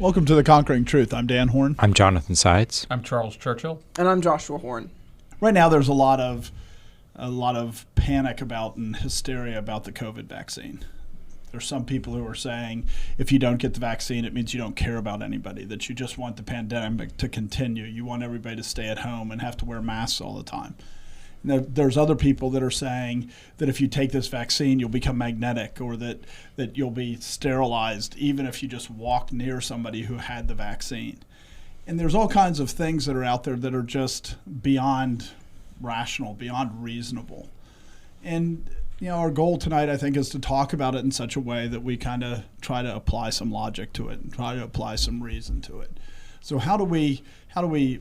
Welcome to The Conquering Truth. I'm Dan Horn. I'm Jonathan Sides. I'm Charles Churchill. And I'm Joshua Horn. Right now there's a lot of panic about and hysteria about the COVID vaccine. There's some people who are saying if you don't get the vaccine, it means you don't care about anybody, that you just want the pandemic to continue. You want everybody to stay at home and have to wear masks all the time. There's other people that are saying that if you take this vaccine, you'll become magnetic, or that you'll be sterilized even if you just walk near somebody who had the vaccine. And there's all kinds of things that are out there that are just beyond rational, beyond reasonable. And our goal tonight, I think, is to talk about it in such a way that we kind of try to apply some logic to it and try to apply some reason to it. So how do we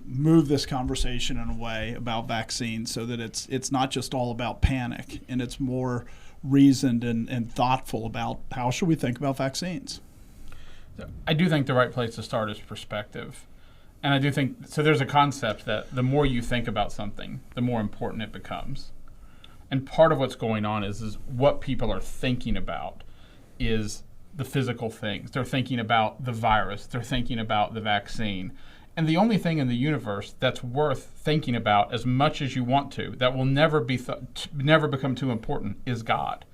move this conversation in a way about vaccines so that it's not just all about panic, and it's more reasoned and thoughtful about how should we think about vaccines? I do think the right place to start is perspective. And I do think, so there's a concept that the more you think about something, the more important it becomes. And part of what's going on is what people are thinking about is the physical things. They're thinking about the virus. They're thinking about the vaccine. And the only thing in the universe that's worth thinking about as much as you want to, that will never become too important, is God.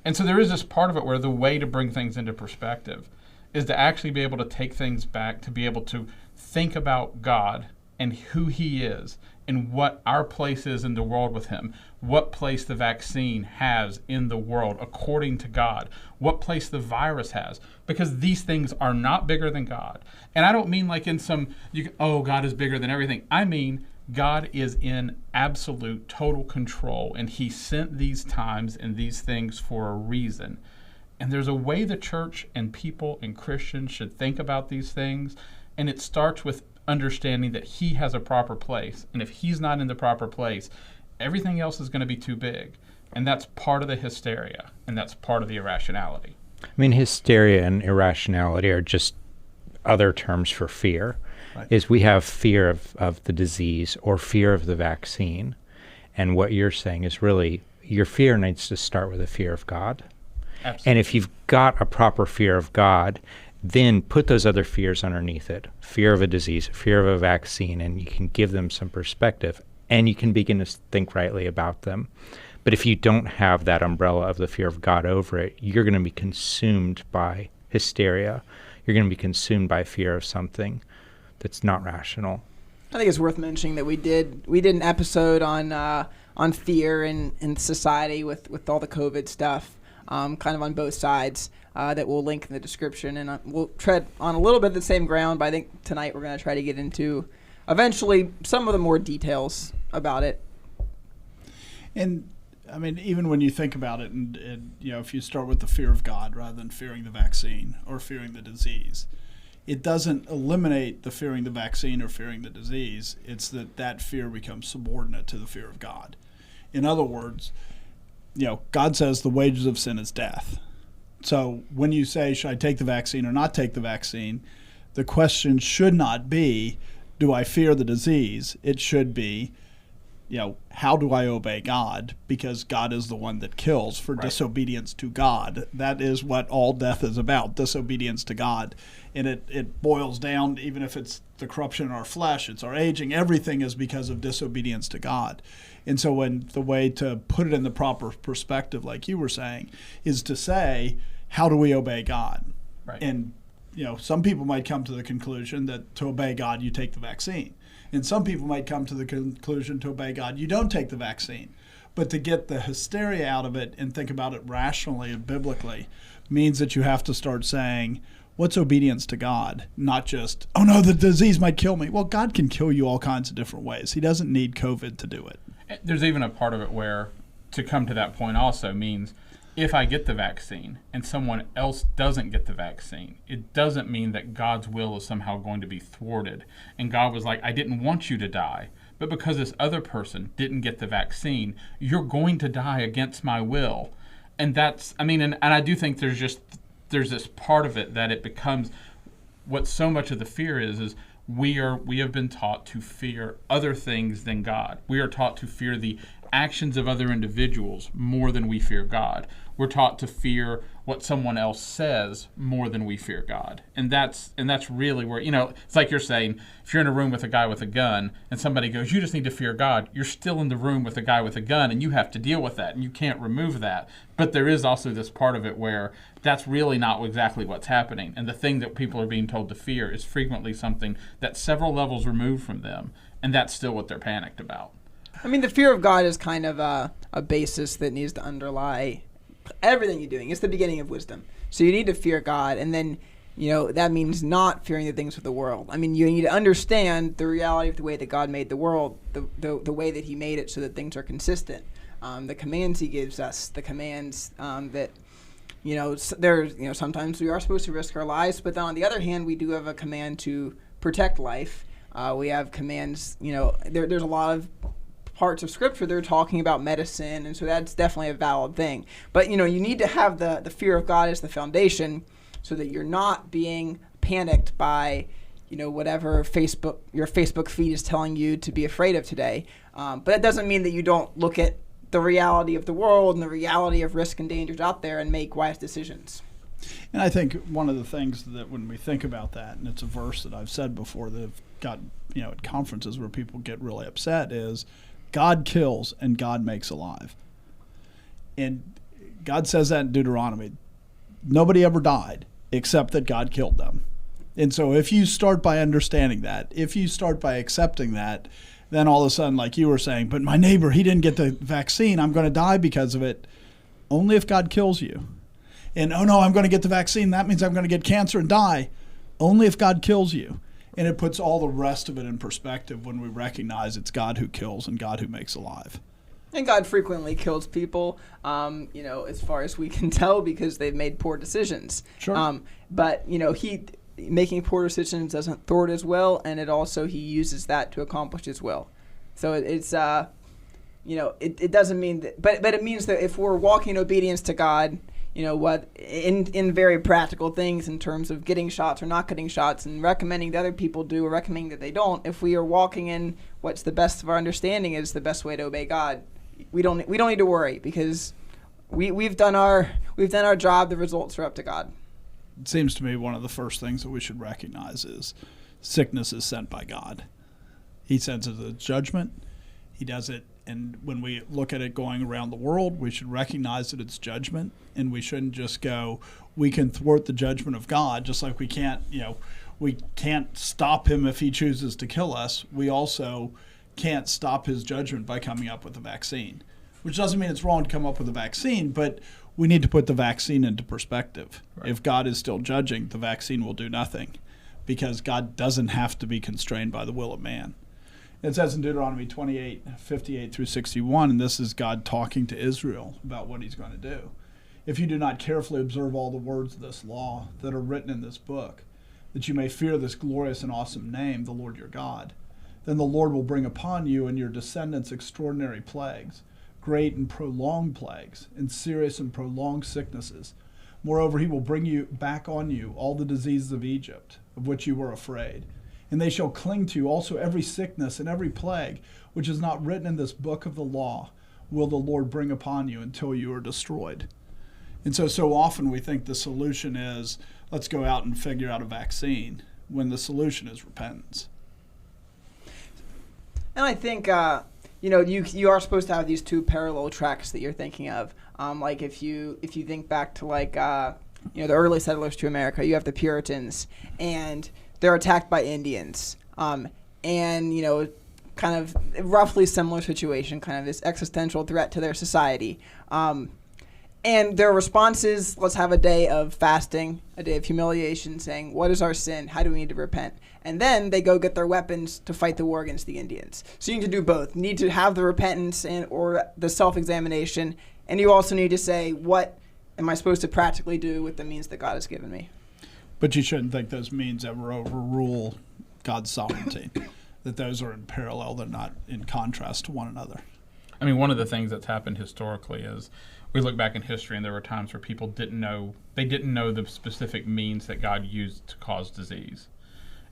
And so there is this part of it where the way to bring things into perspective is to actually be able to take things back, to be able to think about God and who He is and what our place is in the world with Him, what place the vaccine has in the world according to God, what place the virus has, because these things are not bigger than God. And I don't mean like in God is bigger than everything. I mean, God is in absolute total control, and He sent these times and these things for a reason. And there's a way the church and people and Christians should think about these things, and it starts with understanding that He has a proper place. And if He's not in the proper place, everything else is going to be too big. And that's part of the hysteria, and that's part of the irrationality. I mean, hysteria and irrationality are just other terms for fear. Right. Is we have fear of the disease or fear of the vaccine. And what you're saying is really your fear needs to start with a fear of God. Absolutely. And if you've got a proper fear of God, then put those other fears underneath it. Fear of a disease, fear of a vaccine, and you can give them some perspective, and you can begin to think rightly about them. But if you don't have that umbrella of the fear of God over it, you're going to be consumed by hysteria. You're going to be consumed by fear of something that's not rational. I think it's worth mentioning that we did an episode on fear in society with all the COVID stuff, kind of on both sides. That we'll link in the description, and we'll tread on a little bit of the same ground, but I think tonight we're going to try to get into eventually some of the more details about it. And I mean, even when you think about it, and if you start with the fear of God rather than fearing the vaccine or fearing the disease, it doesn't eliminate the fearing the vaccine or fearing the disease. It's that fear becomes subordinate to the fear of God. In other words, God says the wages of sin is death. So when you say, should I take the vaccine or not take the vaccine, the question should not be, do I fear the disease? It should be, how do I obey God? Because God is the one that kills for disobedience to God. That is what all death is about, disobedience to God. And it boils down, even if it's the corruption in our flesh, it's our aging, everything is because of disobedience to God. And so the way to put it in the proper perspective, like you were saying, is to say, how do we obey God? Right. And some people might come to the conclusion that to obey God, you take the vaccine. And some people might come to the conclusion to obey God, you don't take the vaccine. But to get the hysteria out of it and think about it rationally and biblically means that you have to start saying, what's obedience to God? Not just, oh no, the disease might kill me. Well, God can kill you all kinds of different ways. He doesn't need COVID to do it. There's even a part of it where to come to that point also means if I get the vaccine and someone else doesn't get the vaccine, it doesn't mean that God's will is somehow going to be thwarted. And God was like, I didn't want you to die, but because this other person didn't get the vaccine, you're going to die against my will. And that's, and I do think there's this part of it that it becomes what so much of the fear is we have been taught to fear other things than God. We are taught to fear the actions of other individuals more than we fear God. We're taught to fear what someone else says more than we fear God. And that's really where, it's like you're saying, if you're in a room with a guy with a gun and somebody goes, you just need to fear God, you're still in the room with a guy with a gun and you have to deal with that and you can't remove that. But there is also this part of it where that's really not exactly what's happening. And the thing that people are being told to fear is frequently something that's several levels removed from them. And that's still what they're panicked about. I mean, the fear of God is kind of a basis that needs to underlie everything you're doing. It's the beginning of wisdom. So you need to fear God, and then, that means not fearing the things of the world. I mean, you need to understand the reality of the way that God made the world, the way that he made it so that things are consistent. The commands he gives us, the commands that, sometimes we are supposed to risk our lives, but then on the other hand, we do have a command to protect life. We have commands, there's a lot of parts of scripture they're talking about medicine, and so that's definitely a valid thing. But you need to have the fear of God as the foundation so that you're not being panicked by whatever your Facebook feed is telling you to be afraid of today. But that doesn't mean that you don't look at the reality of the world and the reality of risk and dangers out there and make wise decisions. And I think one of the things that when we think about that, and it's a verse that I've said before that I've got at conferences where people get really upset, is God kills and God makes alive. And God says that in Deuteronomy. Nobody ever died except that God killed them. And so if you start by understanding that, if you start by accepting that, then all of a sudden, like you were saying, but my neighbor, he didn't get the vaccine, I'm going to die because of it. Only if God kills you. And, oh no, I'm going to get the vaccine, that means I'm going to get cancer and die. Only if God kills you. And it puts all the rest of it in perspective when we recognize it's God who kills and God who makes alive. And God frequently kills people, as far as we can tell, because they've made poor decisions. Sure. But, he making poor decisions doesn't thwart his will, and it also he uses that to accomplish his will. So it's, it doesn't mean that, but it means that if we're walking in obedience to God, what in very practical things in terms of getting shots or not getting shots and recommending that other people do or recommending that they don't, if we are walking in what's the best of our understanding is the best way to obey God, we don't need to worry because we've done our job. The results are up to God. It seems to me one of the first things that we should recognize is sickness is sent by God. He sends it as a judgment. He does it. And when we look at it going around the world, we should recognize that it's judgment, and we shouldn't just go, we can thwart the judgment of God, just like we can't stop him if he chooses to kill us. We also can't stop his judgment by coming up with a vaccine, which doesn't mean it's wrong to come up with a vaccine, but we need to put the vaccine into perspective. Right. If God is still judging, the vaccine will do nothing because God doesn't have to be constrained by the will of man. It says in Deuteronomy 28:58 through 61, and this is God talking to Israel about what he's going to do. If you do not carefully observe all the words of this law that are written in this book, that you may fear this glorious and awesome name, the Lord your God, then the Lord will bring upon you and your descendants extraordinary plagues, great and prolonged plagues, and serious and prolonged sicknesses. Moreover, he will bring you back on you all the diseases of Egypt, of which you were afraid. And they shall cling to you also every sickness and every plague, which is not written in this book of the law, will the Lord bring upon you until you are destroyed. And so often we think the solution is, let's go out and figure out a vaccine, when the solution is repentance. And I think, you are supposed to have these two parallel tracks that you're thinking of. Like if you think back to the early settlers to America, you have the Puritans, and they're attacked by Indians, and kind of roughly similar situation, kind of this existential threat to their society. And their response is, let's have a day of fasting, a day of humiliation, saying, what is our sin? How do we need to repent? And then they go get their weapons to fight the war against the Indians. So you need to do both. You need to have the repentance or the self-examination, and you also need to say, what am I supposed to practically do with the means that God has given me? But you shouldn't think those means ever overrule God's sovereignty, that those are in parallel, they're not in contrast to one another. I mean, one of the things that's happened historically is we look back in history and there were times where people didn't know the specific means that God used to cause disease.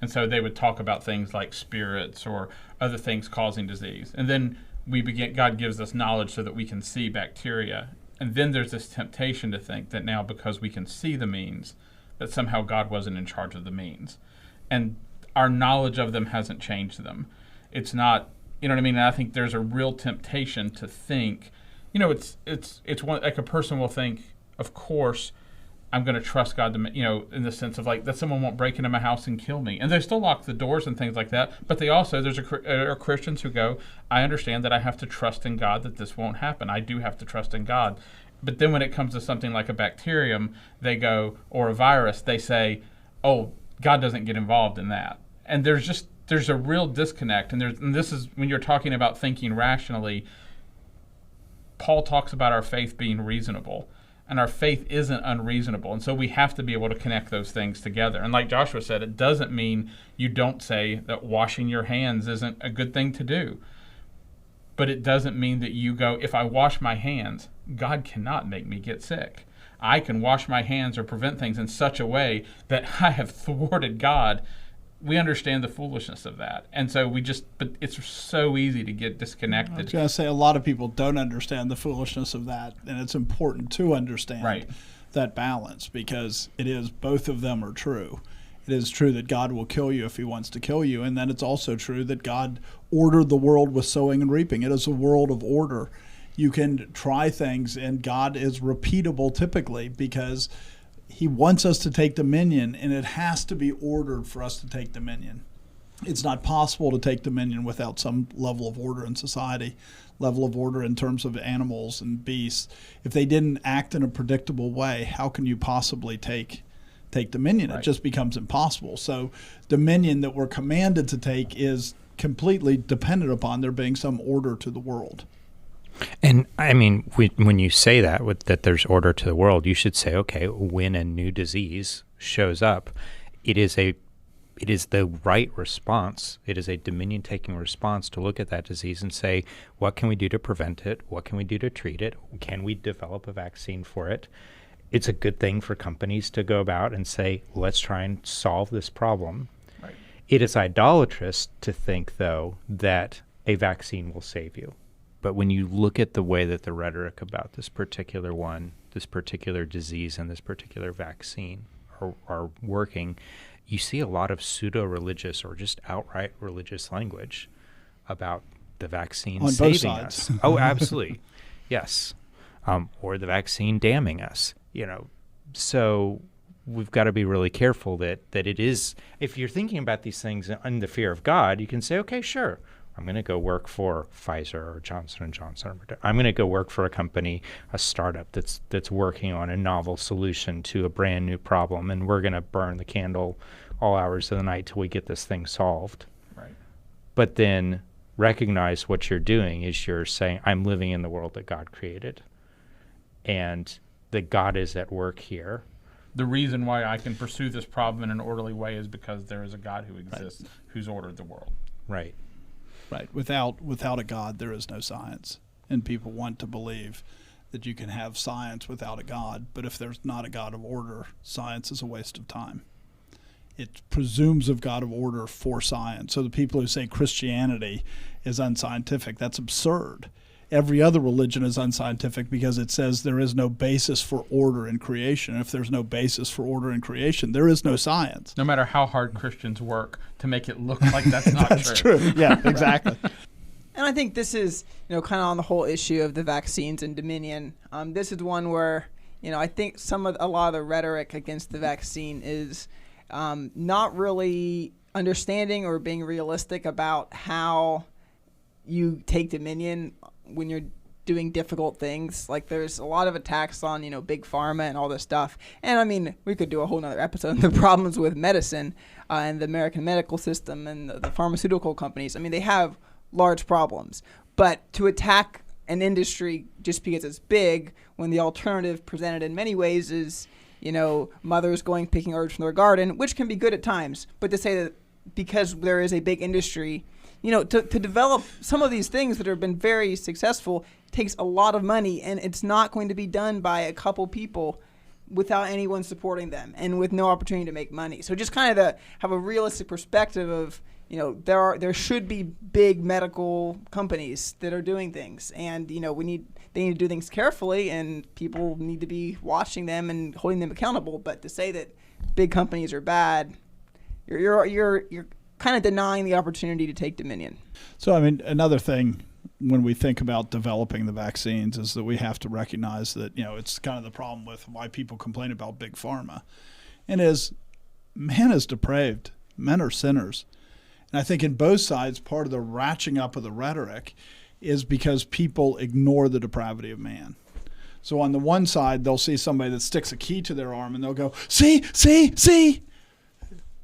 And so they would talk about things like spirits or other things causing disease. And then God gives us knowledge so that we can see bacteria. And then there's this temptation to think that now because we can see the means, that somehow God wasn't in charge of the means. And our knowledge of them hasn't changed them. It's not, you know what I mean? And I think there's a real temptation to think, it's one, like a person will think, of course, I'm going to trust God to, in the sense of like that someone won't break into my house and kill me. And they still lock the doors and things like that. But they also, are Christians who go, I understand that I have to trust in God that this won't happen. I do have to trust in God. But then when it comes to something like a bacterium, they go, or a virus, they say, oh, God doesn't get involved in that. And there's a real disconnect. And this is when you're talking about thinking rationally, Paul talks about our faith being reasonable. And our faith isn't unreasonable. And so we have to be able to connect those things together. And like Joshua said, it doesn't mean you don't say that washing your hands isn't a good thing to do. But it doesn't mean that you go, if I wash my hands, God cannot make me get sick. I can wash my hands or prevent things in such a way that I have thwarted God. We understand the foolishness of that. And so but it's so easy to get disconnected. I was going to say a lot of people don't understand the foolishness of that, and it's important to understand that balance, because both of them are true. It is true that God will kill you if he wants to kill you, and then it's also true that God ordered the world with sowing and reaping. It is a world of order. You can try things, and God is repeatable typically because he wants us to take dominion, and it has to be ordered for us to take dominion. It's not possible to take dominion without some level of order in society, level of order in terms of animals and beasts. If they didn't act in a predictable way, how can you possibly take dominion? It just becomes impossible. So dominion that we're commanded to take is completely dependent upon there being some order to the world. And I mean, when you say that there's order to the world, you should say, okay, when a new disease shows up, it is the right response. It is a dominion-taking response to look at that disease and say, what can we do to prevent it? What can we do to treat it? Can we develop a vaccine for it? It's a good thing for companies to go about and say, let's try and solve this problem. Right. It is idolatrous to think, though, that a vaccine will save you. But when you look at the way that the rhetoric about this particular disease, and this particular vaccine are working, you see a lot of pseudo-religious or just outright religious language about the vaccine on saving both us. sides. Oh, absolutely. Yes. Or the vaccine damning us. So we've got to be really careful that it is, if you're thinking about these things in the fear of God, you can say, okay, sure, I'm going to go work for Pfizer or Johnson & Johnson. I'm going to go work for a company, a startup that's working on a novel solution to a brand new problem, and we're going to burn the candle all hours of the night till we get this thing solved. Right. But then recognize what you're doing is you're saying, I'm living in the world that God created, and that God is at work here. The reason why I can pursue this problem in an orderly way is because there is a God who exists, who's ordered the world. Right. Right. Without a God, there is no science. And people want to believe that you can have science without a God. But if there's not a God of order, science is a waste of time. It presumes of God of order for science. So the people who say Christianity is unscientific, that's absurd. Every other religion is unscientific because it says there is no basis for order in creation. If there's no basis for order in creation, there is no science. No matter how hard Christians work to make it look like that's not that's true. Yeah, exactly. And I think this is, kind of on the whole issue of the vaccines and dominion. This is one where, I think a lot of the rhetoric against the vaccine is not really understanding or being realistic about how you take dominion when you're doing difficult things. Like there's a lot of attacks on, big pharma and all this stuff. And I mean, we could do a whole nother episode on the problems with medicine and the American medical system and the pharmaceutical companies. I mean, they have large problems. But to attack an industry just because it's big, when the alternative presented in many ways is, mothers picking herbs from their garden, which can be good at times. But to say that because there is a big industry, to develop some of these things that have been very successful takes a lot of money, and it's not going to be done by a couple people without anyone supporting them and with no opportunity to make money. So just kind of to have a realistic perspective of, there should be big medical companies that are doing things, and they need to do things carefully, and people need to be watching them and holding them accountable. But to say that big companies are bad, you're kind of denying the opportunity to take dominion. So, I mean, another thing when we think about developing the vaccines is that we have to recognize that, it's kind of the problem with why people complain about big pharma. And man is depraved. Men are sinners. And I think in both sides, part of the ratcheting up of the rhetoric is because people ignore the depravity of man. So on the one side, they'll see somebody that sticks a key to their arm and they'll go, see,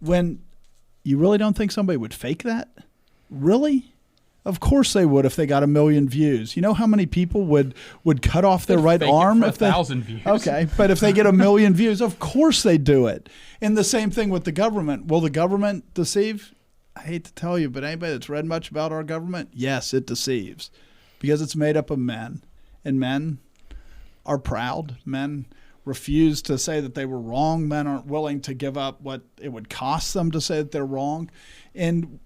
when you really don't think somebody would fake that? Really? Of course they would if they got 1 million views. You know how many people would cut off their right arm if 1,000 views? Okay, but if they get 1 million views, of course they do it. And the same thing with the government. Will the government deceive? I hate to tell you, but anybody that's read much about our government, yes, it deceives because it's made up of men, and men are proud. Men refuse to say that they were wrong. Men aren't willing to give up what it would cost them to say that they're wrong. And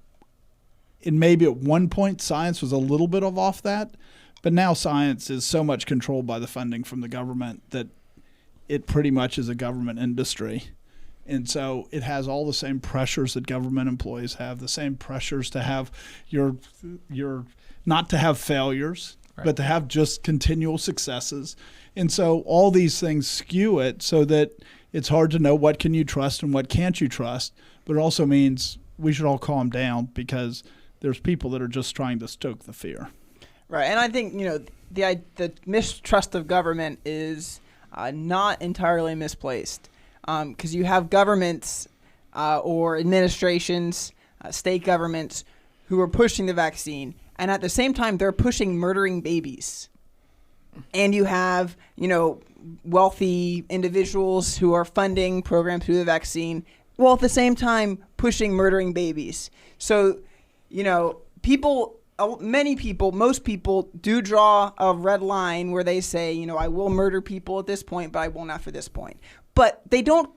maybe at one point science was a little bit off that, but now science is so much controlled by the funding from the government that it pretty much is a government industry. And so it has all the same pressures that government employees have, the same pressures to have your not to have failures, right, but to have just continual successes. And so all these things skew it so that it's hard to know what can you trust and what can't you trust. But it also means we should all calm down because there's people that are just trying to stoke the fear. Right. And I think, the mistrust of government is not entirely misplaced. Because you have governments or administrations, state governments, who are pushing the vaccine, and at the same time they're pushing murdering babies. And you have, wealthy individuals who are funding programs through the vaccine, while at the same time pushing murdering babies. So, most people do draw a red line where they say, I will murder people at this point, but I won't after this point. But they don't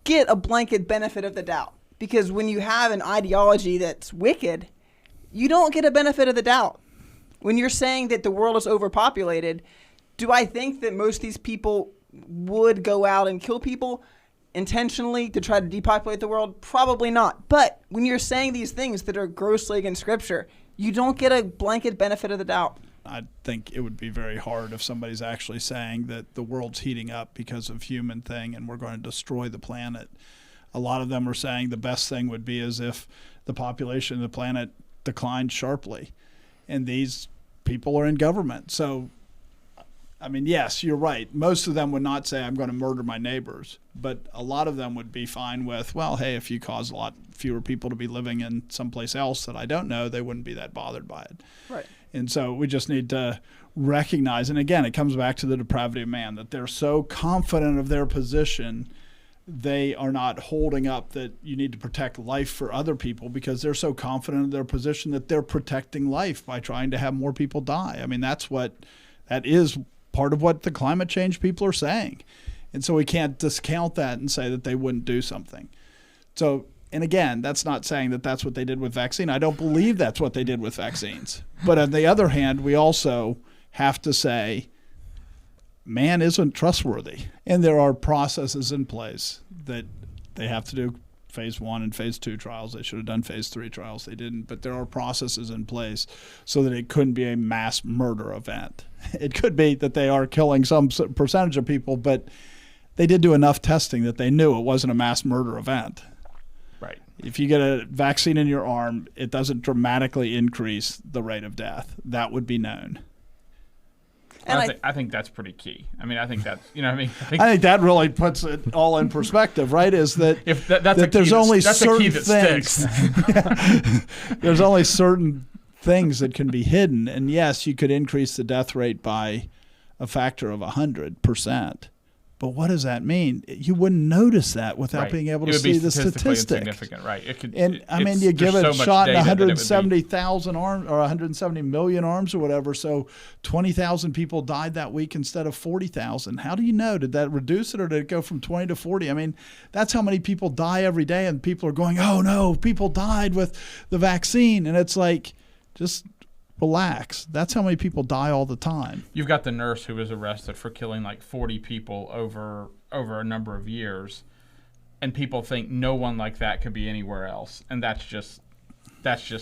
get a blanket benefit of the doubt, because when you have an ideology that's wicked, you don't get a benefit of the doubt. When you're saying that the world is overpopulated, do I think that most of these people would go out and kill people intentionally to try to depopulate the world? Probably not. But when you're saying these things that are grossly against Scripture, you don't get a blanket benefit of the doubt. I think it would be very hard if somebody's actually saying that the world's heating up because of human thing and we're going to destroy the planet. A lot of them are saying the best thing would be as if the population of the planet declined sharply. And these people are in government. So, I mean, yes, you're right. Most of them would not say, I'm going to murder my neighbors. But a lot of them would be fine with, well, hey, if you cause a lot fewer people to be living in someplace else that I don't know, they wouldn't be that bothered by it. Right. And so we just need to recognize, and again, it comes back to the depravity of man, that they're so confident of their position, they are not holding up that you need to protect life for other people because they're so confident of their position that they're protecting life by trying to have more people die. I mean, that is part of what the climate change people are saying. And so we can't discount that and say that they wouldn't do something. So, and again, that's not saying that that's what they did with vaccine. I don't believe that's what they did with vaccines. But on the other hand, we also have to say man isn't trustworthy. And there are processes in place that they have to do phase 1 and phase 2 trials. They should have done phase 3 trials. They didn't. But there are processes in place so that it couldn't be a mass murder event. It could be that they are killing some percentage of people, but they did do enough testing that they knew it wasn't a mass murder event. Right. If you get a vaccine in your arm, it doesn't dramatically increase the rate of death. That would be known. And I think that's pretty key. I mean, I think that's, I think that really puts it all in perspective, right? Is that if that's that there's only that's certain a key that things. Sticks. There's only certain things that can be hidden, and yes, you could increase the death rate by a factor of 100%, But what does that mean? You wouldn't notice that without Right. being able It to would be see the statistically statistic. insignificant, right? It could, And I mean, you give there's a so much shot in data that it would be- 170,000 arms or 170 million arms or whatever. So 20,000 people died that week instead of 40,000. How do you know? Did that reduce it or did it go from 20 to 40? I mean, that's how many people die every day. And people are going, oh no, people died with the vaccine. And it's like, just relax. That's how many people die all the time. You've got the nurse who was arrested for killing like 40 people over a number of years, and people think no one like that could be anywhere else, and that's just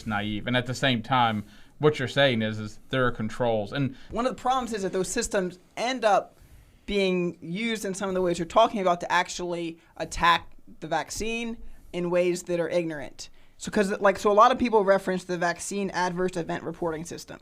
naive. And at the same time, what you're saying is there are controls, and One of the problems is that those systems end up being used in some of the ways you're talking about to actually attack the vaccine in ways that are ignorant. So a lot of people reference the vaccine adverse event reporting system,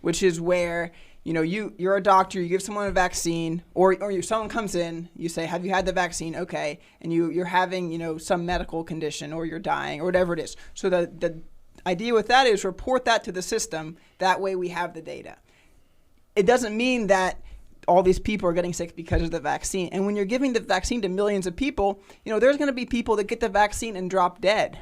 which is where, you're a doctor, you give someone a vaccine, or someone comes in, you say, have you had the vaccine? Okay. And you're having, some medical condition, or you're dying, or whatever it is. So the idea with that is report that to the system. That way we have the data. It doesn't mean that all these people are getting sick because of the vaccine. And when you're giving the vaccine to millions of people, there's going to be people that get the vaccine and drop dead.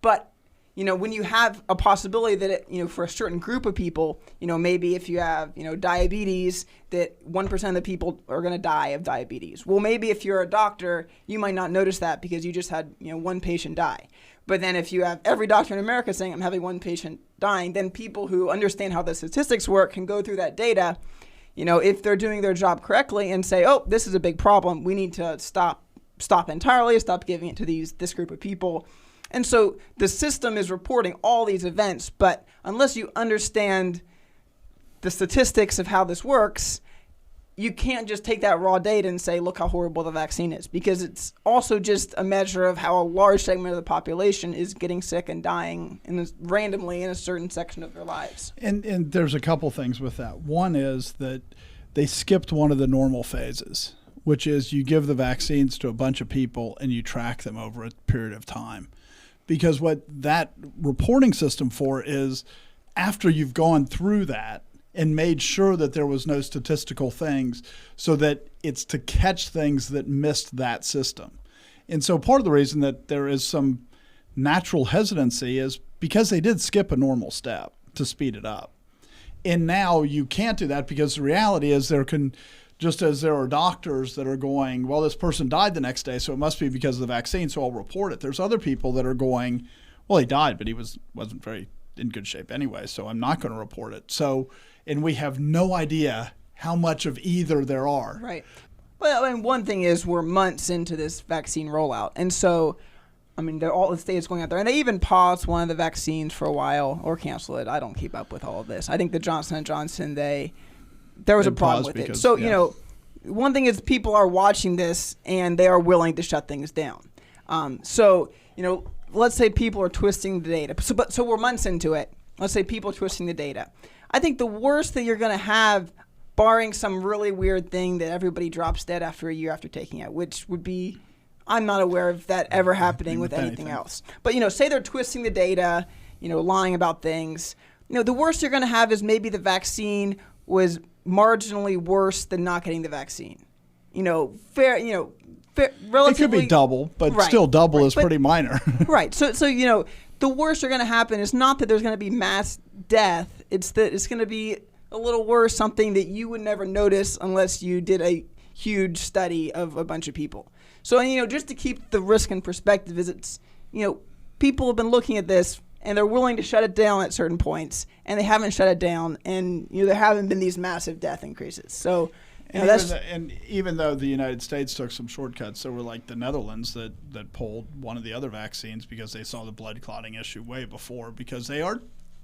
But, when you have a possibility that, for a certain group of people, maybe if you have, diabetes, that 1% of the people are going to die of diabetes. Well, maybe if you're a doctor, you might not notice that because you just had, one patient die. But then if you have every doctor in America saying, I'm having one patient dying, then people who understand how the statistics work can go through that data, if they're doing their job correctly and say, oh, this is a big problem. We need to stop entirely, stop giving it to this group of people. And so the system is reporting all these events, but unless you understand the statistics of how this works, you can't just take that raw data and say, look how horrible the vaccine is, because it's also just a measure of how a large segment of the population is getting sick and dying randomly in a certain section of their lives. And there's a couple things with that. One is that they skipped one of the normal phases, which is you give the vaccines to a bunch of people and you track them over a period of time. Because what that reporting system for is after you've gone through that and made sure that there was no statistical things, so that it's to catch things that missed that system. And so part of the reason that there is some natural hesitancy is because they did skip a normal step to speed it up. And now you can't do that because the reality is just as there are doctors that are going, well, this person died the next day, so it must be because of the vaccine, so I'll report it. There's other people that are going, well, he died, but he wasn't very in good shape anyway, so I'm not going to report it. So, and we have no idea how much of either there are. Right. Well, and one thing is we're months into this vaccine rollout. And so, all the states going out there, and they even paused one of the vaccines for a while or cancel it. I don't keep up with all of this. I think the Johnson & Johnson, there was a problem with it. So, one thing is people are watching this and they are willing to shut things down. Let's say people are twisting the data. So we're months into it. Let's say people are twisting the data. I think the worst that you're going to have, barring some really weird thing that everybody drops dead after a year after taking it, which would be, I'm not aware of that ever happening with anything else. But, say they're twisting the data, lying about things. The worst you're going to have is maybe the vaccine was marginally worse than not getting the vaccine. Relatively. It could be double, but still double is pretty minor. Right. So the worst are going to happen is not that there's going to be mass death. It's that it's going to be a little worse, something that you would never notice unless you did a huge study of a bunch of people. So, just to keep the risk in perspective is people have been looking at this and they're willing to shut it down at certain points, and they haven't shut it down, and there haven't been these massive death increases. So, even though the United States took some shortcuts, there were like the Netherlands that pulled one of the other vaccines because they saw the blood clotting issue way before, because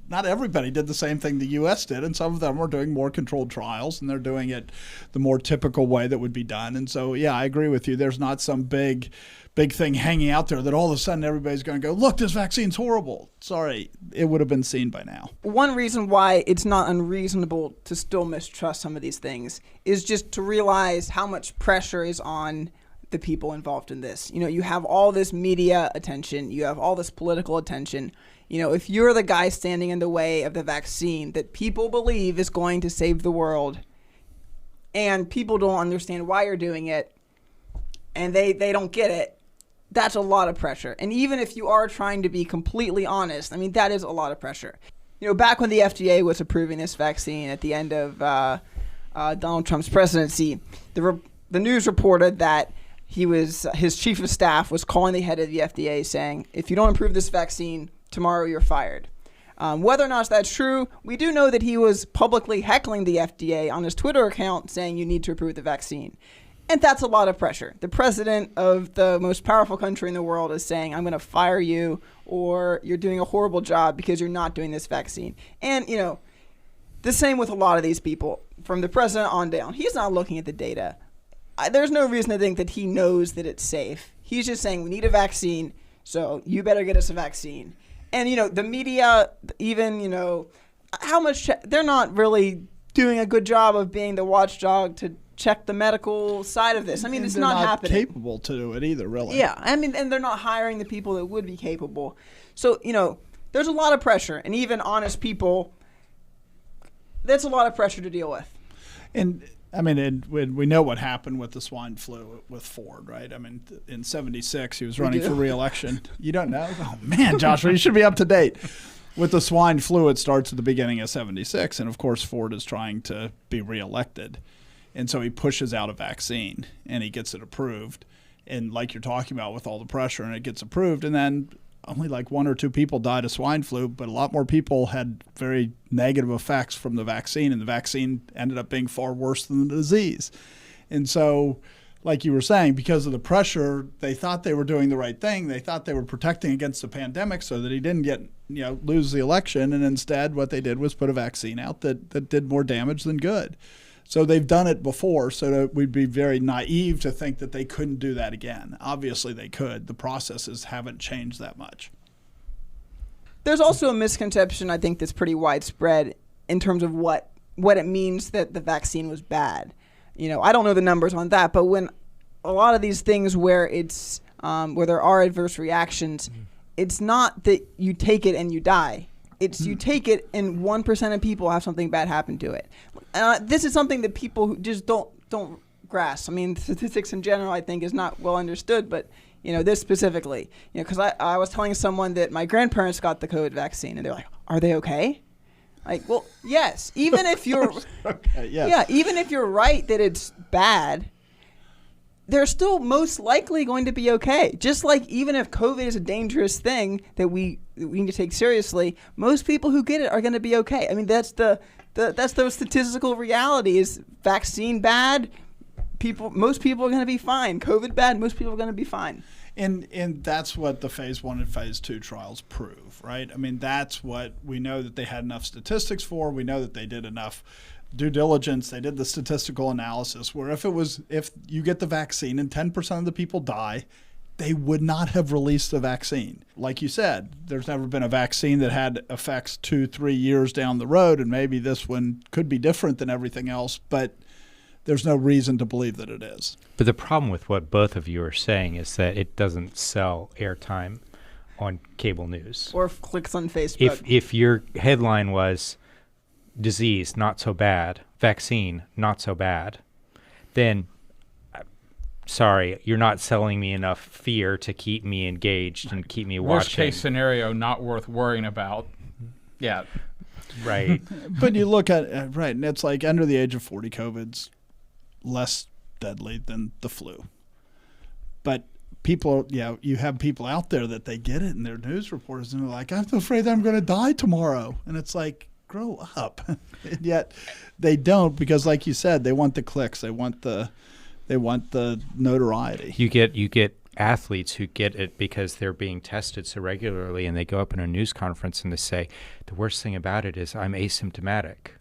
not everybody did the same thing the U.S. did, and some of them are doing more controlled trials, and they're doing it the more typical way that would be done. And so, yeah, I agree with you. There's not some big thing hanging out there that all of a sudden everybody's going to go, look, this vaccine's horrible. Sorry, it would have been seen by now. One reason why it's not unreasonable to still mistrust some of these things is just to realize how much pressure is on the people involved in this. You have all this media attention, you have all this political attention. If you're the guy standing in the way of the vaccine that people believe is going to save the world, and people don't understand why you're doing it, and they don't get it, that's a lot of pressure. And even if you are trying to be completely honest, I mean, that is a lot of pressure. You know, back when the FDA was approving this vaccine at the end of Donald Trump's presidency, the news reported that his chief of staff was calling the head of the FDA saying, if you don't approve this vaccine, tomorrow you're fired. Whether or not that's true, we do know that he was publicly heckling the FDA on his Twitter account saying you need to approve the vaccine. And that's a lot of pressure. The president of the most powerful country in the world is saying, I'm going to fire you, or you're doing a horrible job because you're not doing this vaccine. And, you know, the same with a lot of these people, from the president on down. He's not looking at the data. There's no reason to think that he knows that it's safe. He's just saying, we need a vaccine, so you better get us a vaccine. And, you know, the media, even, you know, they're not really doing a good job of being the watchdog to check the medical side of this. I mean, it's not happening. They're not capable to do it either, really. Yeah, I mean, and they're not hiring the people that would be capable. So, you know, there's a lot of pressure, and even honest people, that's a lot of pressure to deal with. And I mean, we know what happened with the swine flu with Ford, right? I mean, in '76, he was running for re-election. You don't know? Oh, man, Joshua, you should be up to date. With the swine flu, it starts at the beginning of '76, and of course, Ford is trying to be re-elected. And so he pushes out a vaccine, and he gets it approved. And like you're talking about with all the pressure, and it gets approved, and then only like 1 or 2 people died of swine flu, but a lot more people had very negative effects from the vaccine, and the vaccine ended up being far worse than the disease. And so, like you were saying, because of the pressure, they thought they were doing the right thing. They thought they were protecting against the pandemic so that he didn't lose the election, and instead what they did was put a vaccine out that did more damage than good. So they've done it before, so that we'd be very naive to think that they couldn't do that again. Obviously they could. The processes haven't changed that much. There's also a misconception, I think, that's pretty widespread in terms of what it means that the vaccine was bad. You know, I don't know the numbers on that, but when a lot of these things where it's where there are adverse reactions, it's not that you take it and you die. It's you take it and 1% of people have something bad happen to it. This is something that people who just don't grasp. I mean, statistics in general, I think, is not well understood, but you know, this specifically, you know, because I was telling someone that my grandparents got the COVID vaccine, and they're like, "Are they okay?" Like, well, yes. Even if you're, okay, yes. Yeah, even if you're right that it's bad, they're still most likely going to be okay. Just like even if COVID is a dangerous thing that we need to take seriously, most people who get it are going to be okay. I mean, that's the statistical reality is vaccine bad, most people are going to be fine. COVID bad, most people are going to be fine. And that's what the phase 1 and phase 2 trials prove, right? I mean, that's what we know that they had enough statistics for. We know that they did enough due diligence. They did the statistical analysis where if you get the vaccine and 10% of the people die, they would not have released the vaccine. Like you said, there's never been a vaccine that had effects 2-3 years down the road, and maybe this one could be different than everything else, but there's no reason to believe that it is. But the problem with what both of you are saying is that it doesn't sell airtime on cable news. Or clicks on Facebook. If your headline was disease, not so bad, vaccine, not so bad, then sorry, you're not selling me enough fear to keep me engaged and keep me watching. Worst case scenario, not worth worrying about. Yeah. Right. But you look at, right, and it's like under the age of 40, COVID's less deadly than the flu. But people, you have people out there that they get it and they're news reporters and they're like, I'm afraid I'm going to die tomorrow. And it's like, grow up. And yet they don't, because like you said, they want the clicks. They want the notoriety. You get athletes who get it because they're being tested so regularly, and they go up in a news conference and they say, the worst thing about it is I'm asymptomatic.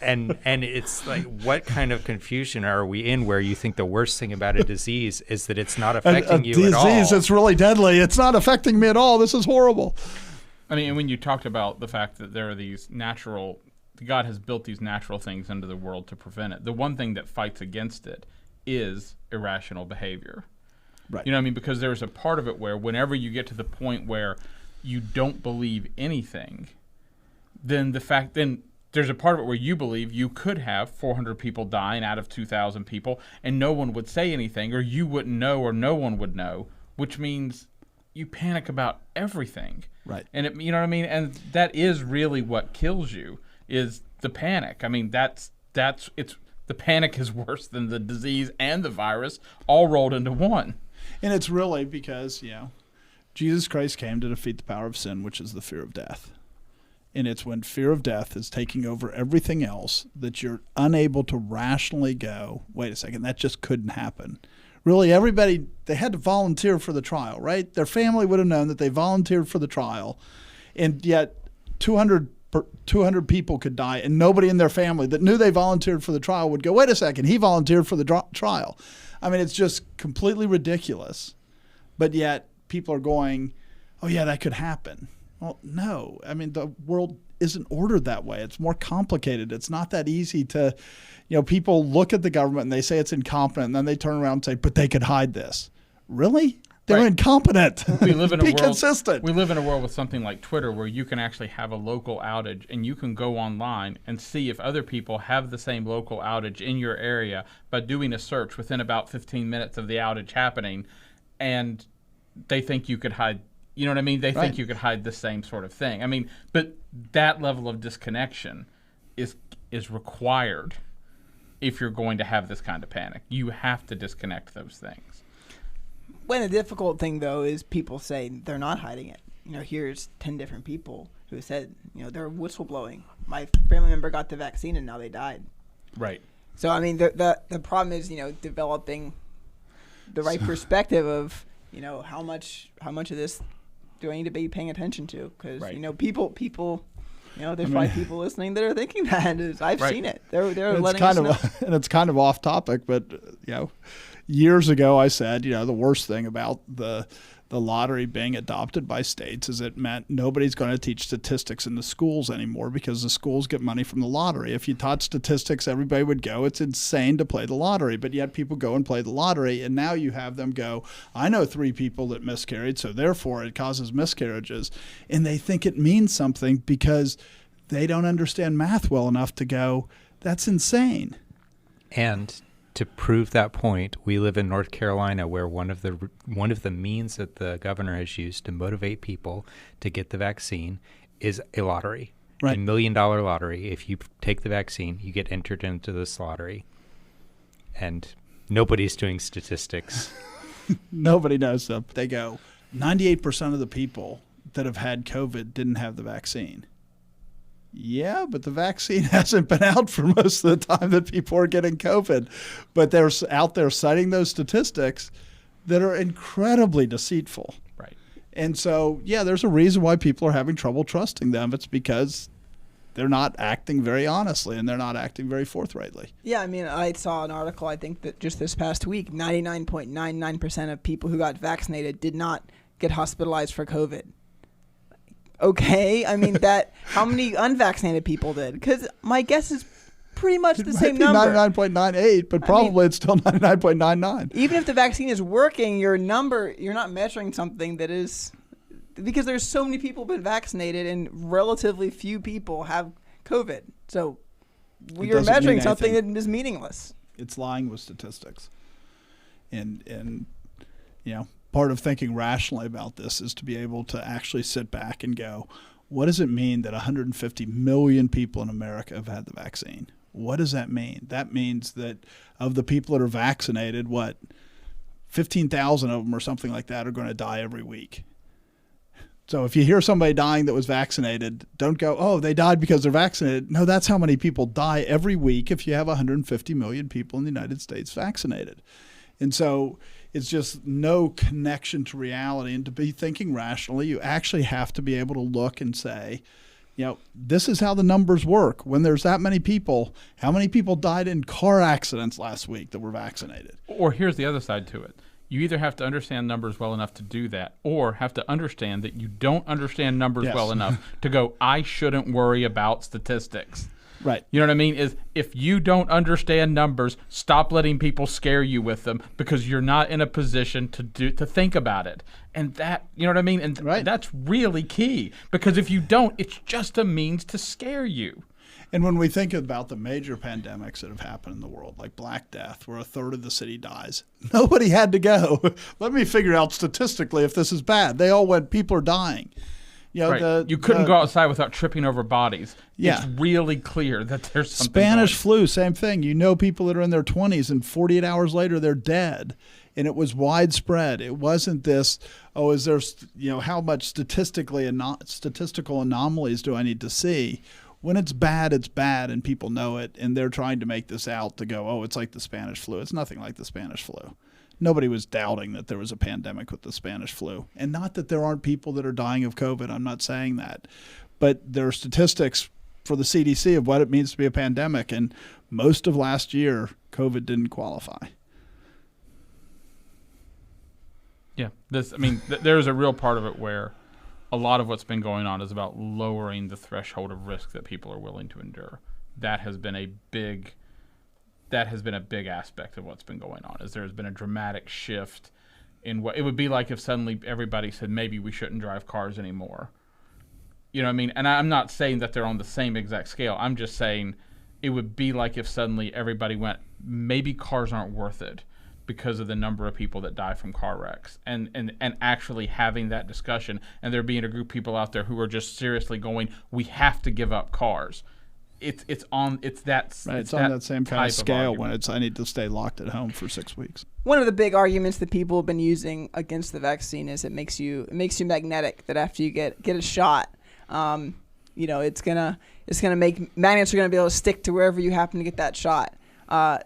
and it's like, what kind of confusion are we in where you think the worst thing about a disease is that it's not affecting you at all? A disease that's really deadly. It's not affecting me at all. This is horrible. I mean, when you talked about the fact that there are these God has built these natural things into the world to prevent it. The one thing that fights against it is irrational behavior. Right. You know what I mean? Because there's a part of it where whenever you get to the point where you don't believe anything, then there's a part of it where you believe you could have 400 people dying out of 2,000 people, and no one would say anything, or you wouldn't know, or no one would know, which means you panic about everything. Right. And you know what I mean? And that is really what kills you, is the panic. I mean, the panic is worse than the disease and the virus all rolled into one. And it's really because, Jesus Christ came to defeat the power of sin, which is the fear of death. And it's when fear of death is taking over everything else that you're unable to rationally go, wait a second, that just couldn't happen. Really, everybody, they had to volunteer for the trial, right? Their family would have known that they volunteered for the trial, and yet 200 people could die, and nobody in their family that knew they volunteered for the trial would go, wait a second, he volunteered for the trial. I mean, it's just completely ridiculous. But yet people are going, oh, yeah, that could happen. Well, no. I mean, the world isn't ordered that way. It's more complicated. It's not that easy to, people look at the government and they say it's incompetent, and then they turn around and say, but they could hide this. Really? They're incompetent. We live in Be consistent. We live in a world with something like Twitter where you can actually have a local outage, and you can go online and see if other people have the same local outage in your area by doing a search within about 15 minutes of the outage happening, and they think you could hide. You know what I mean? They think you could hide the same sort of thing. I mean, but that level of disconnection is required if you're going to have this kind of panic. You have to disconnect those things. When the difficult thing, though, is people say they're not hiding it. Here's 10 different people who said, they're whistleblowing. My family member got the vaccine and now they died. Right. So, I mean, the problem is, developing the right perspective of, how much of this do I need to be paying attention to? Because, people, there's probably people listening that are thinking that. I've seen it. They're letting us know. And it's kind of off topic, but, years ago I said, the worst thing about the lottery being adopted by states is it meant nobody's going to teach statistics in the schools anymore because the schools get money from the lottery. If you taught statistics, everybody would go. It's insane to play the lottery, but yet people go and play the lottery, and now you have them go, I know 3 people that miscarried, so therefore it causes miscarriages. And they think it means something because they don't understand math well enough to go, that's insane. And to prove that point, we live in North Carolina, where one of the means that the governor has used to motivate people to get the vaccine is a lottery, right. $1 million lottery. If you take the vaccine, you get entered into this lottery, and nobody's doing statistics. Nobody knows them. They go, 98% of the people that have had COVID didn't have the vaccine. Yeah, but the vaccine hasn't been out for most of the time that people are getting COVID. But they're out there citing those statistics that are incredibly deceitful. Right. And so, there's a reason why people are having trouble trusting them. It's because they're not acting very honestly, and they're not acting very forthrightly. Yeah, I mean, I saw an article, I think, that just this past week, 99.99% of people who got vaccinated did not get hospitalized for COVID. Okay, I mean, how many unvaccinated people did? Because my guess is pretty much the same number. 99.98, but probably it's still 99.99. Even if the vaccine is working, you're not measuring something that is, because there's so many people been vaccinated and relatively few people have COVID. So you're measuring something that is meaningless. It's lying with statistics. And part of thinking rationally about this is to be able to actually sit back and go, what does it mean that 150 million people in America have had the vaccine? What does that mean? That means that of the people that are vaccinated, 15,000 of them or something like that are going to die every week. So if you hear somebody dying that was vaccinated, don't go, oh, they died because they're vaccinated. No, that's how many people die every week if you have 150 million people in the United States vaccinated. And so it's just no connection to reality. And to be thinking rationally, you actually have to be able to look and say, this is how the numbers work. When there's that many people, how many people died in car accidents last week that were vaccinated? Or here's the other side to it. You either have to understand numbers well enough to do that, or have to understand that you don't understand numbers well enough to go, I shouldn't worry about statistics. Right. You know what I mean? Is if you don't understand numbers, stop letting people scare you with them, because you're not in a position to think about it. And that, you know what I mean? And that's really key, because if you don't, it's just a means to scare you. And when we think about the major pandemics that have happened in the world, like Black Death, where a third of the city dies, nobody had to go. Let me figure out statistically if this is bad. They all went, people are dying. You know, right. You couldn't go outside without tripping over bodies. Yeah. It's really clear that there's something Spanish going. flu, same thing. You know people that are in their 20s and 48 hours later they're dead. And it was widespread. It wasn't this, oh, is there, how much statistical anomalies do I need to see? When it's bad, and people know it, and they're trying to make this out to go, oh, it's like the Spanish flu. It's nothing like the Spanish flu. Nobody was doubting that there was a pandemic with the Spanish flu. And not that there aren't people that are dying of COVID. I'm not saying that. But there are statistics for the CDC of what it means to be a pandemic. And most of last year, COVID didn't qualify. Yeah. There's a real part of it where a lot of what's been going on is about lowering the threshold of risk that people are willing to endure. That has been a big aspect of what's been going on, is there's been a dramatic shift in what it would be like if suddenly everybody said maybe we shouldn't drive cars anymore. You know what I mean? And I'm not saying that they're on the same exact scale. I'm just saying it would be like if suddenly everybody went, maybe cars aren't worth it because of the number of people that die from car wrecks, and actually having that discussion, and there being a group of people out there who are just seriously going, we have to give up cars. It's on that same kind of scale when it's I need to stay locked at home for 6 weeks. One of the big arguments that people have been using against the vaccine is it makes you magnetic. That after you get a shot, it's gonna make magnets are gonna be able to stick to wherever you happen to get that shot.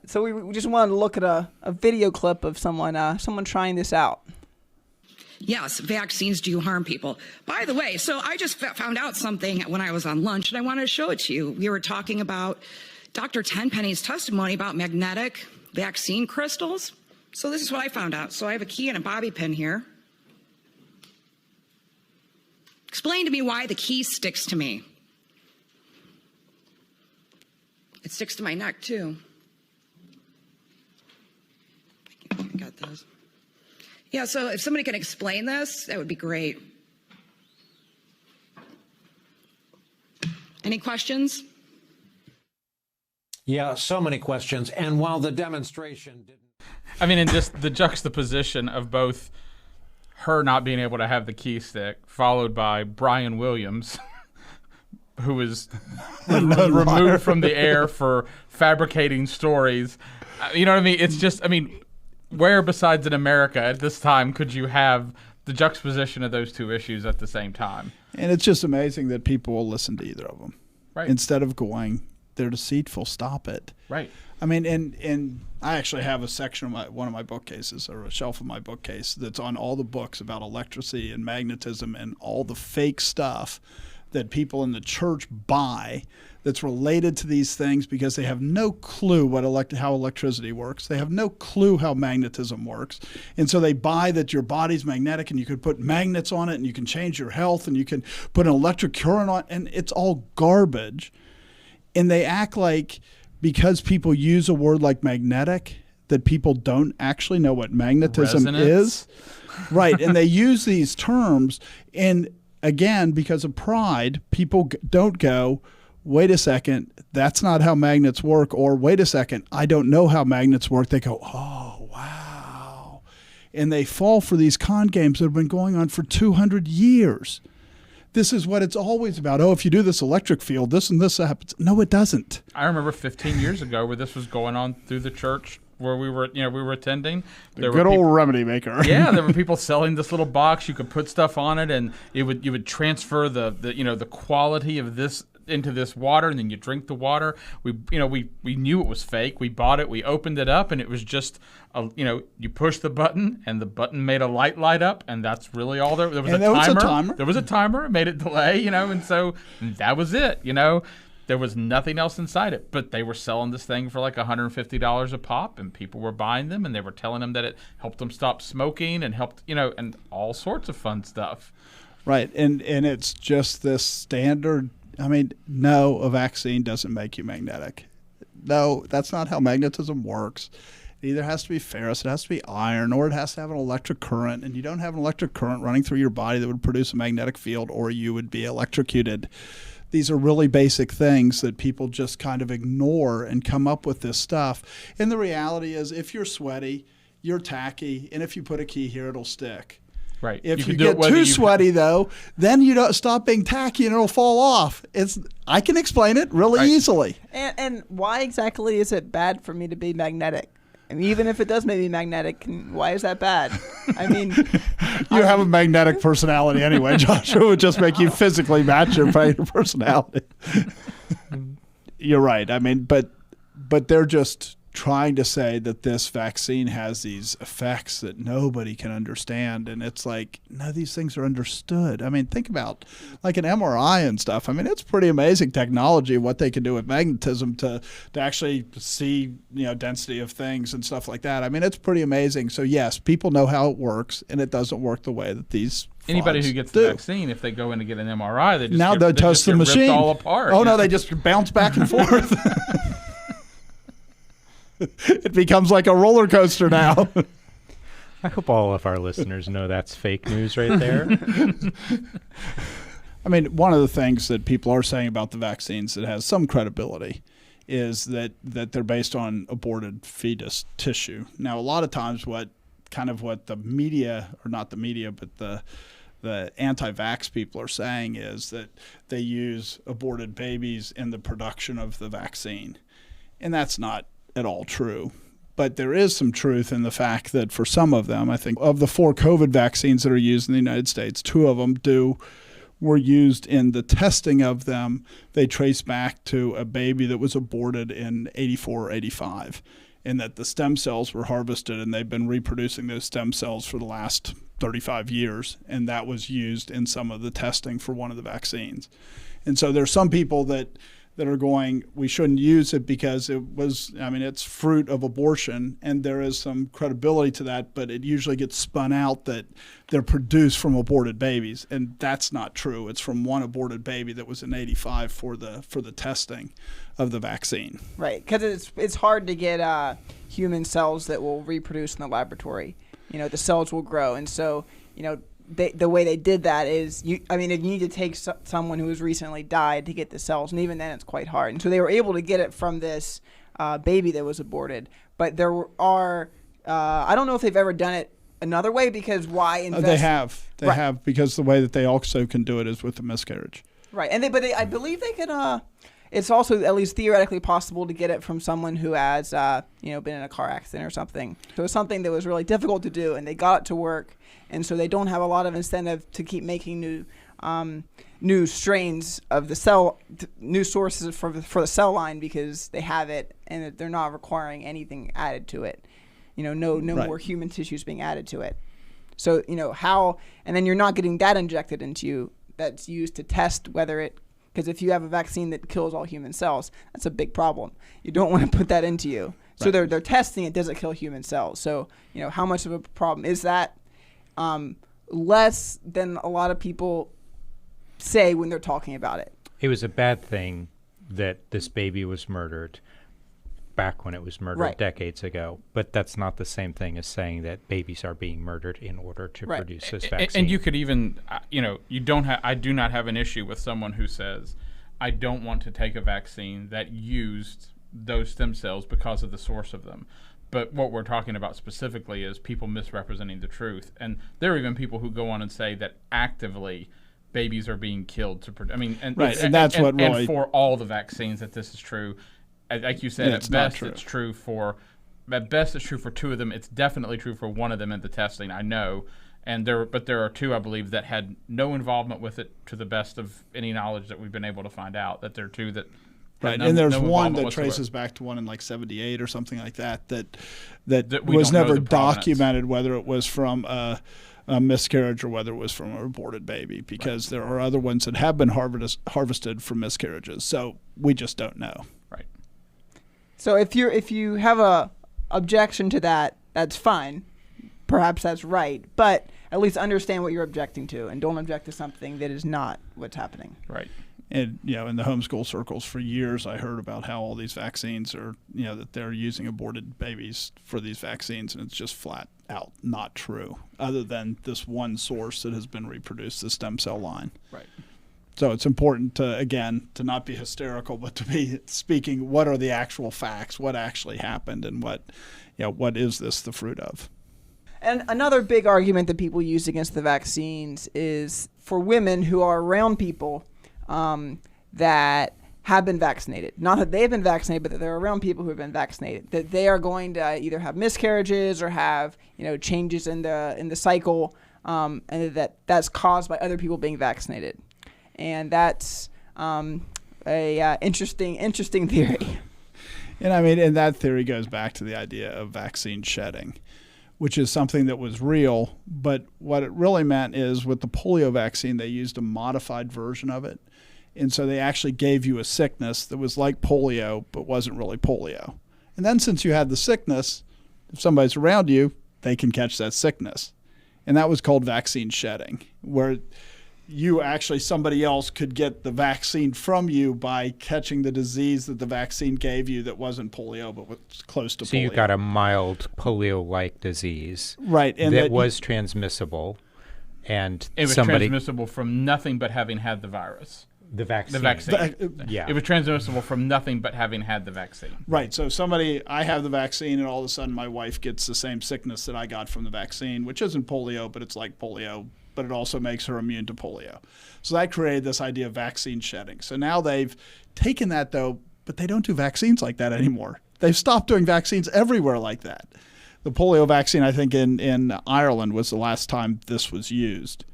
So we just wanted to look at a video clip of someone trying this out. Yes, vaccines do harm people. By the way, so I just found out something when I was on lunch, and I wanted to show it to you. We were talking about Dr. Tenpenny's testimony about magnetic vaccine crystals. So this is what I found out. So I have a key and a bobby pin here. Explain to me why the key sticks to me. It sticks to my neck, too. I got those. Yeah, so if somebody can explain this, that would be great. Any questions? Yeah, so many questions. And while the demonstration didn't... And just the juxtaposition of both her not being able to have the key stick, followed by Brian Williams, who was removed from the air for fabricating stories. You know what I mean? It's just, where besides in America at this time could you have the juxtaposition of those two issues at the same time? And it's just amazing that people will listen to either of them. Right. Instead of going, they're deceitful, stop it. Right. And I actually have a section of one of my bookcases, or a shelf of my bookcase, that's on all the books about electricity and magnetism and all the fake stuff that people in the church buy that's related to these things, because they have no clue how electricity works. They have no clue how magnetism works. And so they buy that your body's magnetic and you could put magnets on it and you can change your health and you can put an electric current on it, and it's all garbage. And they act like because people use a word like magnetic that people don't actually know what magnetism is. Right. And they use these terms, and again, because of pride, people don't go, wait a second, that's not how magnets work, or wait a second, I don't know how magnets work. They go, oh, wow. And they fall for these con games that have been going on for 200 years. This is what it's always about. Oh, if you do this electric field, this and this happens. No, it doesn't. I remember 15 years ago where this was going on through the church where we were attending. The good old remedy maker. Yeah, there were people selling this little box. You could put stuff on it, and you would transfer the quality of this into this water, and then you drink the water. We knew it was fake. We bought it. We opened it up, and it was just you push the button, and the button made a light up, and that's really all there. There was a timer. There was a timer. It made it delay. And so that was it. There was nothing else inside it, but they were selling this thing for like $150 a pop, and people were buying them, and they were telling them that it helped them stop smoking and helped, and all sorts of fun stuff. Right, and it's just this standard. No, a vaccine doesn't make you magnetic. No, that's not how magnetism works. It either has to be ferrous, it has to be iron, or it has to have an electric current, and you don't have an electric current running through your body that would produce a magnetic field, or you would be electrocuted. These are really basic things that people just kind of ignore and come up with this stuff. And the reality is, if you're sweaty, you're tacky, and if you put a key here, it'll stick. Right. If you get too sweaty, though, then you don't stop being tacky and it'll fall off. I can explain it really easily. And why exactly is it bad for me to be magnetic? I mean, even if it does make me magnetic, why is that bad? I mean, you have a magnetic personality anyway, Josh. It would just make you physically match your personality. You're right. I mean, but they're just trying to say that this vaccine has these effects that nobody can understand. And it's like, no, these things are understood. I mean, think about like an MRI and stuff. I mean, it's pretty amazing technology, what they can do with magnetism to actually see, density of things and stuff like that. I mean, it's pretty amazing. So yes, people know how it works, and it doesn't work the way that these anybody who gets the vaccine, if they go in to get an MRI, they just they touch the machine all apart. Oh no, they just bounce back and forth. It becomes like a roller coaster now. I hope all of our listeners know that's fake news right there. I mean, one of the things that people are saying about the vaccines that has some credibility is that they're based on aborted fetus tissue. Now, a lot of times what the media, or not the media, but the anti-vax people are saying is that they use aborted babies in the production of the vaccine. And that's not at all true. But there is some truth in the fact that for some of them, I think of the 4 COVID vaccines that are used in the United States, 2 of them were used in the testing of them. They trace back to a baby that was aborted in 84 or 85, and that the stem cells were harvested, and they've been reproducing those stem cells for the last 35 years, and that was used in some of the testing for one of the vaccines. And so there's some people that are going, we shouldn't use it because it's fruit of abortion, and there is some credibility to that, but it usually gets spun out that they're produced from aborted babies, and that's not true. It's from one aborted baby that was in 85 for the testing of the vaccine. Right, because it's hard to get human cells that will reproduce in the laboratory. The cells will grow, and so, the way they did that is, if you need to take someone who has recently died to get the cells, and even then it's quite hard. And so they were able to get it from this baby that was aborted. But there are, I don't know if they've ever done it another way, because why invest? They have. They have, because the way that they also can do it is with a miscarriage. Right. And I believe they can, it's also at least theoretically possible to get it from someone who has, been in a car accident or something. So it's something that was really difficult to do, and they got it to work. And so they don't have a lot of incentive to keep making new strains of the cell, new sources for the cell line, because they have it and they're not requiring anything added to it. No more human tissues being added to it. So how, and then you're not getting that injected into you that's used to test whether it, because if you have a vaccine that kills all human cells, that's a big problem. You don't want to put that into you. So they're testing it, does it kill human cells? So how much of a problem is that? Less than a lot of people say when they're talking about it. It was a bad thing that this baby was murdered back when it was murdered decades ago, but that's not the same thing as saying that babies are being murdered in order to produce this vaccine. And you could even, I do not have an issue with someone who says, I don't want to take a vaccine that used those stem cells because of the source of them. But what we're talking about specifically is people misrepresenting the truth. And there are even people who go on and say that actively babies are being killed to and that's what really, and for all the vaccines that this is true. Like you said, at best it's true for 2 of them. It's definitely true for one of them in the testing, I know. But there are 2, I believe, that had no involvement with it, to the best of any knowledge that we've been able to find out. That there are 2 that. Right, and there's one that traces back to one in like 78 or something like that was never documented whether it was from a miscarriage or whether it was from an aborted baby, because there are other ones that have been harvested from miscarriages. So we just don't know. Right. So if you have a objection to that, that's fine. Perhaps that's right, but at least understand what you're objecting to, and don't object to something that is not what's happening. Right. And, in the homeschool circles for years, I heard about how all these vaccines are, that they're using aborted babies for these vaccines, and it's just flat out not true, other than this one source that has been reproduced, the stem cell line. Right. So it's important to, again, to not be hysterical, but to be speaking what are the actual facts, what actually happened, and what is this the fruit of. And another big argument that people use against the vaccines is for women who are around people that have been vaccinated. Not that they've been vaccinated, but that they're around people who have been vaccinated. That they are going to either have miscarriages or have changes in the cycle, and that's caused by other people being vaccinated. And that's a interesting theory. And that theory goes back to the idea of vaccine shedding, which is something that was real. But what it really meant is with the polio vaccine, they used a modified version of it. And so they actually gave you a sickness that was like polio, but wasn't really polio. And then since you had the sickness, if somebody's around you, they can catch that sickness. And that was called vaccine shedding, where somebody else could get the vaccine from you by catching the disease that the vaccine gave you that wasn't polio, but was close to polio. So you got a mild polio-like disease. Right. And that was transmissible. And it was transmissible from nothing but having had the virus. The vaccine. Yeah. It was transmissible from nothing but having had the vaccine. Right. So I have the vaccine, and all of a sudden my wife gets the same sickness that I got from the vaccine, which isn't polio, but it's like polio, but it also makes her immune to polio. So that created this idea of vaccine shedding. So now they've taken that, though, but they don't do vaccines like that anymore. They've stopped doing vaccines everywhere like that. The polio vaccine, I think, in Ireland was the last time this was used.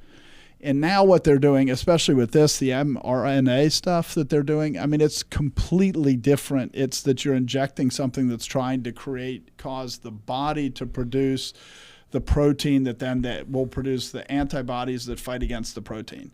And now what they're doing, especially with this, the mRNA stuff that they're doing, it's completely different. It's that you're injecting something that's trying to cause the body to produce the protein that will produce the antibodies that fight against the protein.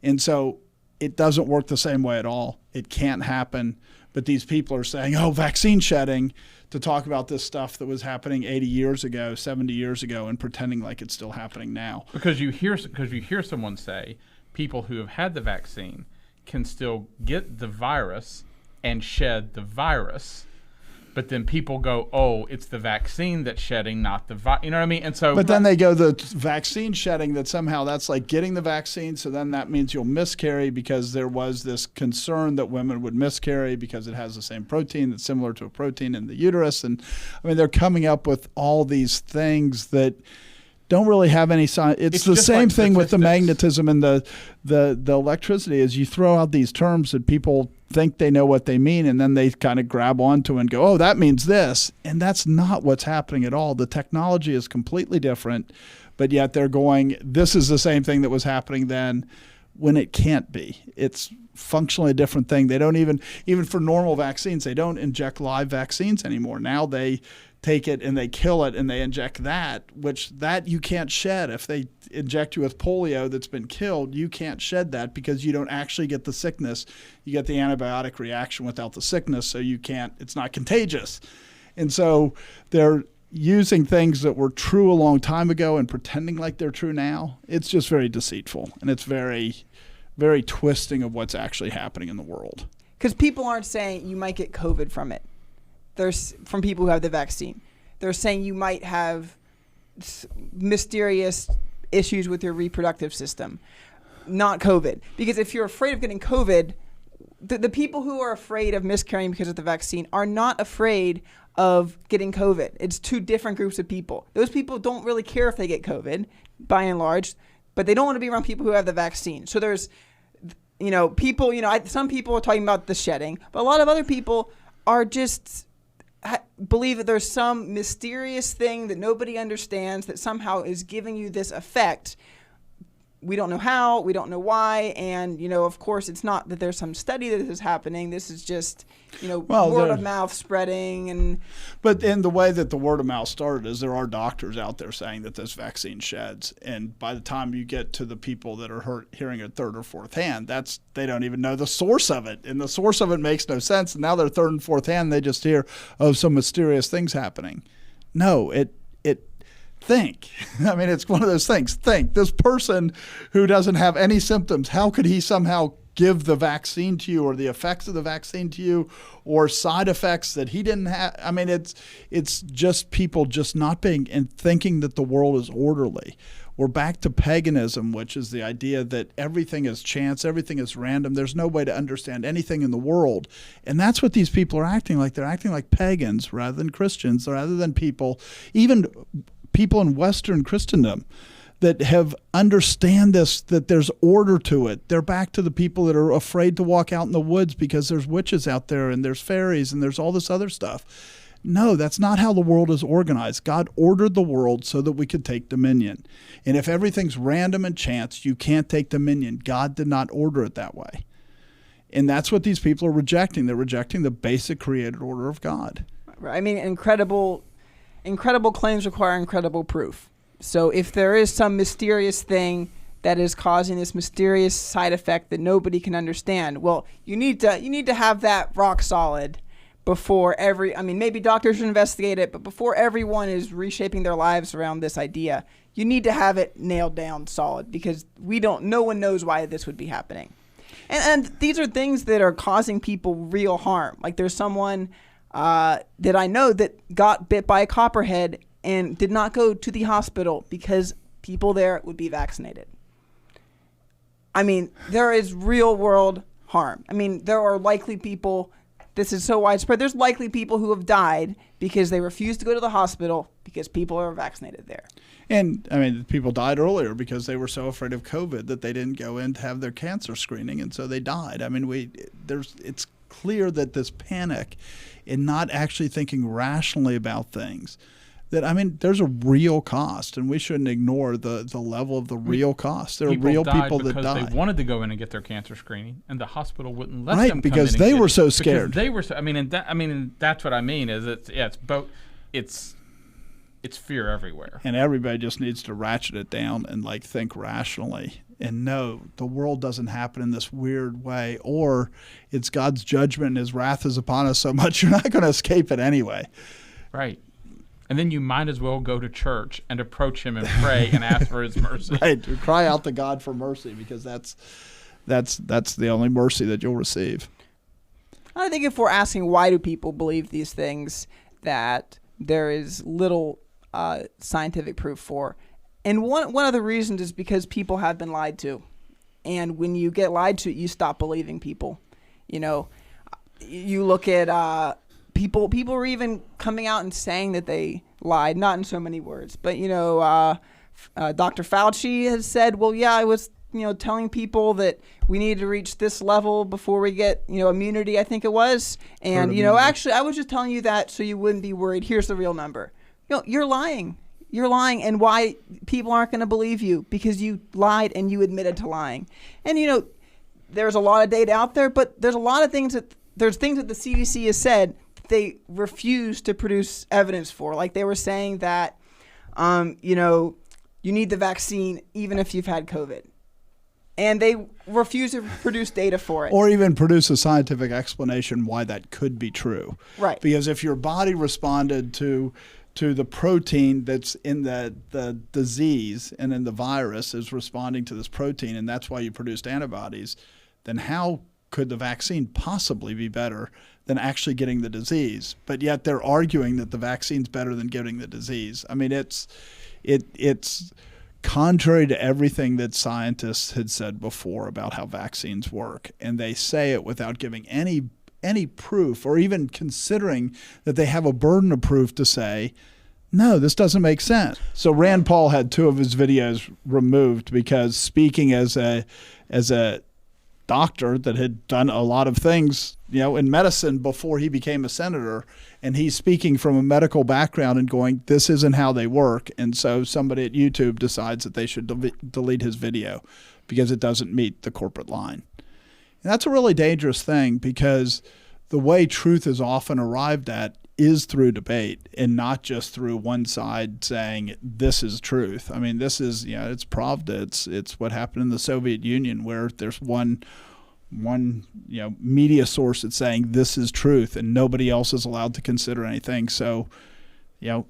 And so it doesn't work the same way at all. It can't happen. But these people are saying, vaccine shedding, to talk about this stuff that was happening 80 years ago, 70 years ago, and pretending like it's still happening now. Because you hear someone say people who have had the vaccine can still get the virus and shed the virus, but then people go, it's the vaccine that's shedding, not the virus. You know what I mean? And so, but then they go, the vaccine shedding, that somehow that's like getting the vaccine, so then that means you'll miscarry because there was this concern that women would miscarry because it has the same protein that's similar to a protein in the uterus. And they're coming up with all these things that don't really have any science. It's the same thing with the magnetism and the electricity, is you throw out these terms that people think they know what they mean, and then they kind of grab onto and go, that means this. And that's not what's happening at all. The technology is completely different, but yet they're going, this is the same thing that was happening then, when it can't be. It's functionally a different thing. They don't even for normal vaccines, they don't inject live vaccines anymore. Now they take it and they kill it and they inject that, which that you can't shed. If they inject you with polio that's been killed, you can't shed that because you don't actually get the sickness. You get the antibiotic reaction without the sickness, so it's not contagious. And so they're using things that were true a long time ago and pretending like they're true now. It's just very deceitful, and it's very, very twisting of what's actually happening in the world. Because people aren't saying you might get COVID from it. There's from people who have the vaccine. They're saying you might have mysterious issues with your reproductive system, not COVID. Because if you're afraid of getting COVID, the people who are afraid of miscarrying because of the vaccine are not afraid of getting COVID. It's two different groups of people. Those people don't really care if they get COVID, by and large, but they don't want to be around people who have the vaccine. So there's, people, some people are talking about the shedding, but a lot of other people are just believe that there's some mysterious thing that nobody understands that somehow is giving you this effect. We don't know how, we don't know why, and of course it's not that there's some study that this is happening. This is just word of mouth spreading. But in the way that the word of mouth started is there are doctors out there saying that this vaccine sheds, and by the time you get to the people that are hearing it third or fourth hand, they don't even know the source of it, and the source of it makes no sense. And now they're third and fourth hand, they just hear some mysterious things happening. No, think. It's one of those things. Think. This person who doesn't have any symptoms, how could he somehow give the vaccine to you, or the effects of the vaccine to you, or side effects that he didn't have? It's just people just not being and thinking that the world is orderly, We're back to paganism, which is the idea that everything is chance, everything is random. There's no way to understand anything in the world. And that's what these people are acting like. They're acting like pagans rather than Christians, rather than people, even people in Western Christendom that have understand this, that there's order to it. They're back to the people that are afraid to walk out in the woods because there's witches out there and there's fairies and there's all this other stuff. No, that's not how the world is organized. God ordered the world so that we could take dominion. And if everything's random and chance, you can't take dominion. God did not order it that way. And that's what these people are rejecting. They're rejecting the basic created order of God. I mean, incredible claims require incredible proof. So if there is some mysterious thing that is causing this mysterious side effect that nobody can understand, well, you need to have that rock solid before maybe doctors should investigate it, but before everyone is reshaping their lives around this idea, you need to have it nailed down solid, because no one knows why this would be happening. And these are things that are causing people real harm. Like there's someone that I know that got bit by a copperhead and did not go to the hospital because people there would be vaccinated. I mean, there is real world harm. I mean, there are likely people, this is so widespread, there's likely people who have died because they refused to go to the hospital because people are vaccinated there. And, I mean, people died earlier because they were so afraid of COVID that they didn't go in to have their cancer screening, and so they died. I mean, it's clear that this panic and not actually thinking rationally about things, that, I mean, there's a real cost, and we shouldn't ignore the level of the real cost. There are real people that died. Because they wanted to go in and get their cancer screening, and the hospital wouldn't let them come in. Right, because they were so scared. They were so, and that's what I mean, is it's both, it's fear everywhere. And everybody just needs to ratchet it down and think rationally and know the world doesn't happen in this weird way, or it's God's judgment and his wrath is upon us so much you're not going to escape it anyway. Right. And then you might as well go to church and approach him and pray and ask for his mercy. Right. To cry out to God for mercy, because that's the only mercy that you'll receive. I think if we're asking why do people believe these things that there is little scientific proof for. And one of the reasons is because people have been lied to. And when you get lied to, you stop believing people. You know, you look at people are even coming out and saying that they lied, not in so many words. But, Dr. Fauci has said, well, yeah, I was, telling people that we need to reach this level before we get, immunity, I think it was. And, actually, I was just telling you that so you wouldn't be worried. Here's the real number. You're lying. You're lying. And why people aren't going to believe you? Because you lied and you admitted to lying. And, there's a lot of data out there, but there's a lot of things that the CDC has said they refuse to produce evidence for. Like they were saying that, you need the vaccine even if you've had COVID. And they refuse to produce data for it. Or even produce a scientific explanation why that could be true. Right. Because if your body responded to the protein that's in the disease and then the virus is responding to this protein, and that's why you produced antibodies, then how could the vaccine possibly be better than actually getting the disease? But yet they're arguing that the vaccine's better than getting the disease. I mean, it's contrary to everything that scientists had said before about how vaccines work. And they say it without giving any proof, or even considering that they have a burden of proof to say, no, this doesn't make sense. So Rand Paul had 2 of his videos removed because, speaking as a doctor that had done a lot of things, in medicine before he became a senator, and he's speaking from a medical background and going, this isn't how they work. And so somebody at YouTube decides that they should delete his video because it doesn't meet the corporate line. And that's a really dangerous thing, because the way truth is often arrived at is through debate, and not just through one side saying this is truth. I mean, this is, it's Pravda. It's what happened in the Soviet Union, where there's one media source that's saying this is truth and nobody else is allowed to consider anything. So,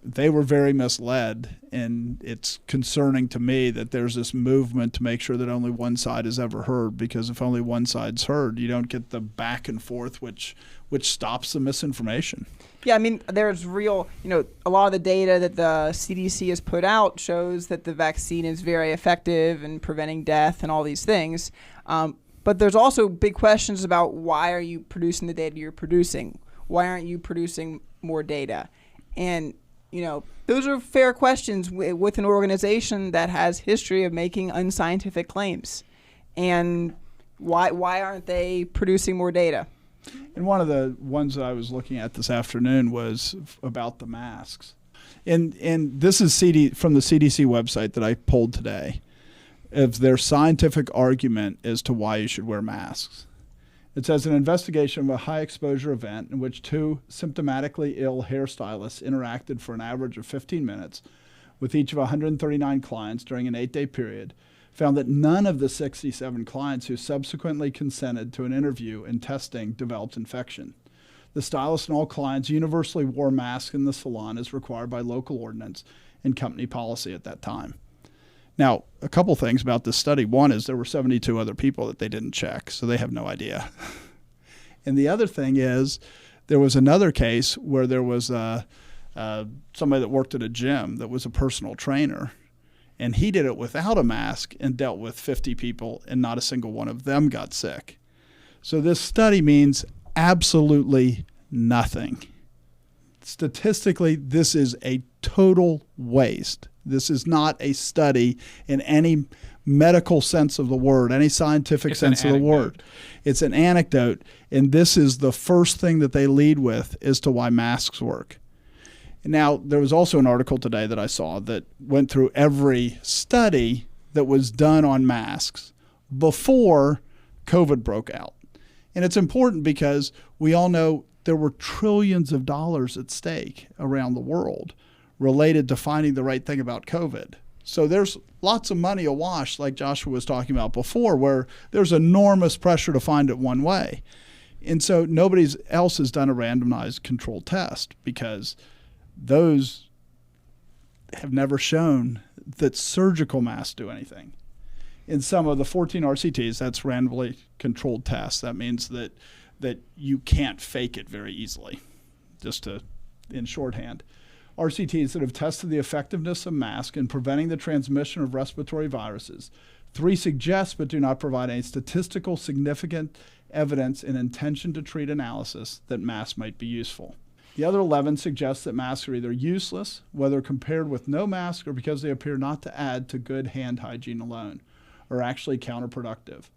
they were very misled, and it's concerning to me that there's this movement to make sure that only one side is ever heard, because if only one side's heard, you don't get the back and forth which stops the misinformation. Yeah, I mean, there's real, a lot of the data that the CDC has put out shows that the vaccine is very effective in preventing death and all these things. But there's also big questions about, why are you producing the data you're producing? Why aren't you producing more data? And, those are fair questions with an organization that has history of making unscientific claims. And why aren't they producing more data? And one of the ones that I was looking at this afternoon was about the masks. And this is from the CDC website that I pulled today, of their scientific argument as to why you should wear masks. It says an investigation of a high-exposure event in which 2 symptomatically ill hairstylists interacted for an average of 15 minutes with each of 139 clients during an 8-day period found that none of the 67 clients who subsequently consented to an interview and testing developed infection. The stylist and all clients universally wore masks in the salon as required by local ordinance and company policy at that time. Now, a couple things about this study. One is there were 72 other people that they didn't check, so they have no idea. And the other thing is there was another case where there was somebody that worked at a gym that was a personal trainer, and he did it without a mask and dealt with 50 people, and not a single one of them got sick. So this study means absolutely nothing. Statistically, this is a total waste. This is not a study in any medical sense of the word, any scientific sense of the word. It's an anecdote, and this is the first thing that they lead with as to why masks work. Now, there was also an article today that I saw that went through every study that was done on masks before COVID broke out. And it's important because we all know there were trillions of dollars at stake around the world related to finding the right thing about COVID. So there's lots of money awash, like Joshua was talking about before, where there's enormous pressure to find it one way. And so nobody else has done a randomized controlled test, because those have never shown that surgical masks do anything. In some of the 14 RCTs, that's randomly controlled tests. That means that you can't fake it very easily, just in shorthand. RCTs that have tested the effectiveness of masks in preventing the transmission of respiratory viruses. 3 suggest but do not provide any statistical significant evidence in intention to treat analysis that masks might be useful. The other 11 suggest that masks are either useless, whether compared with no mask, or because they appear not to add to good hand hygiene alone, or actually counterproductive.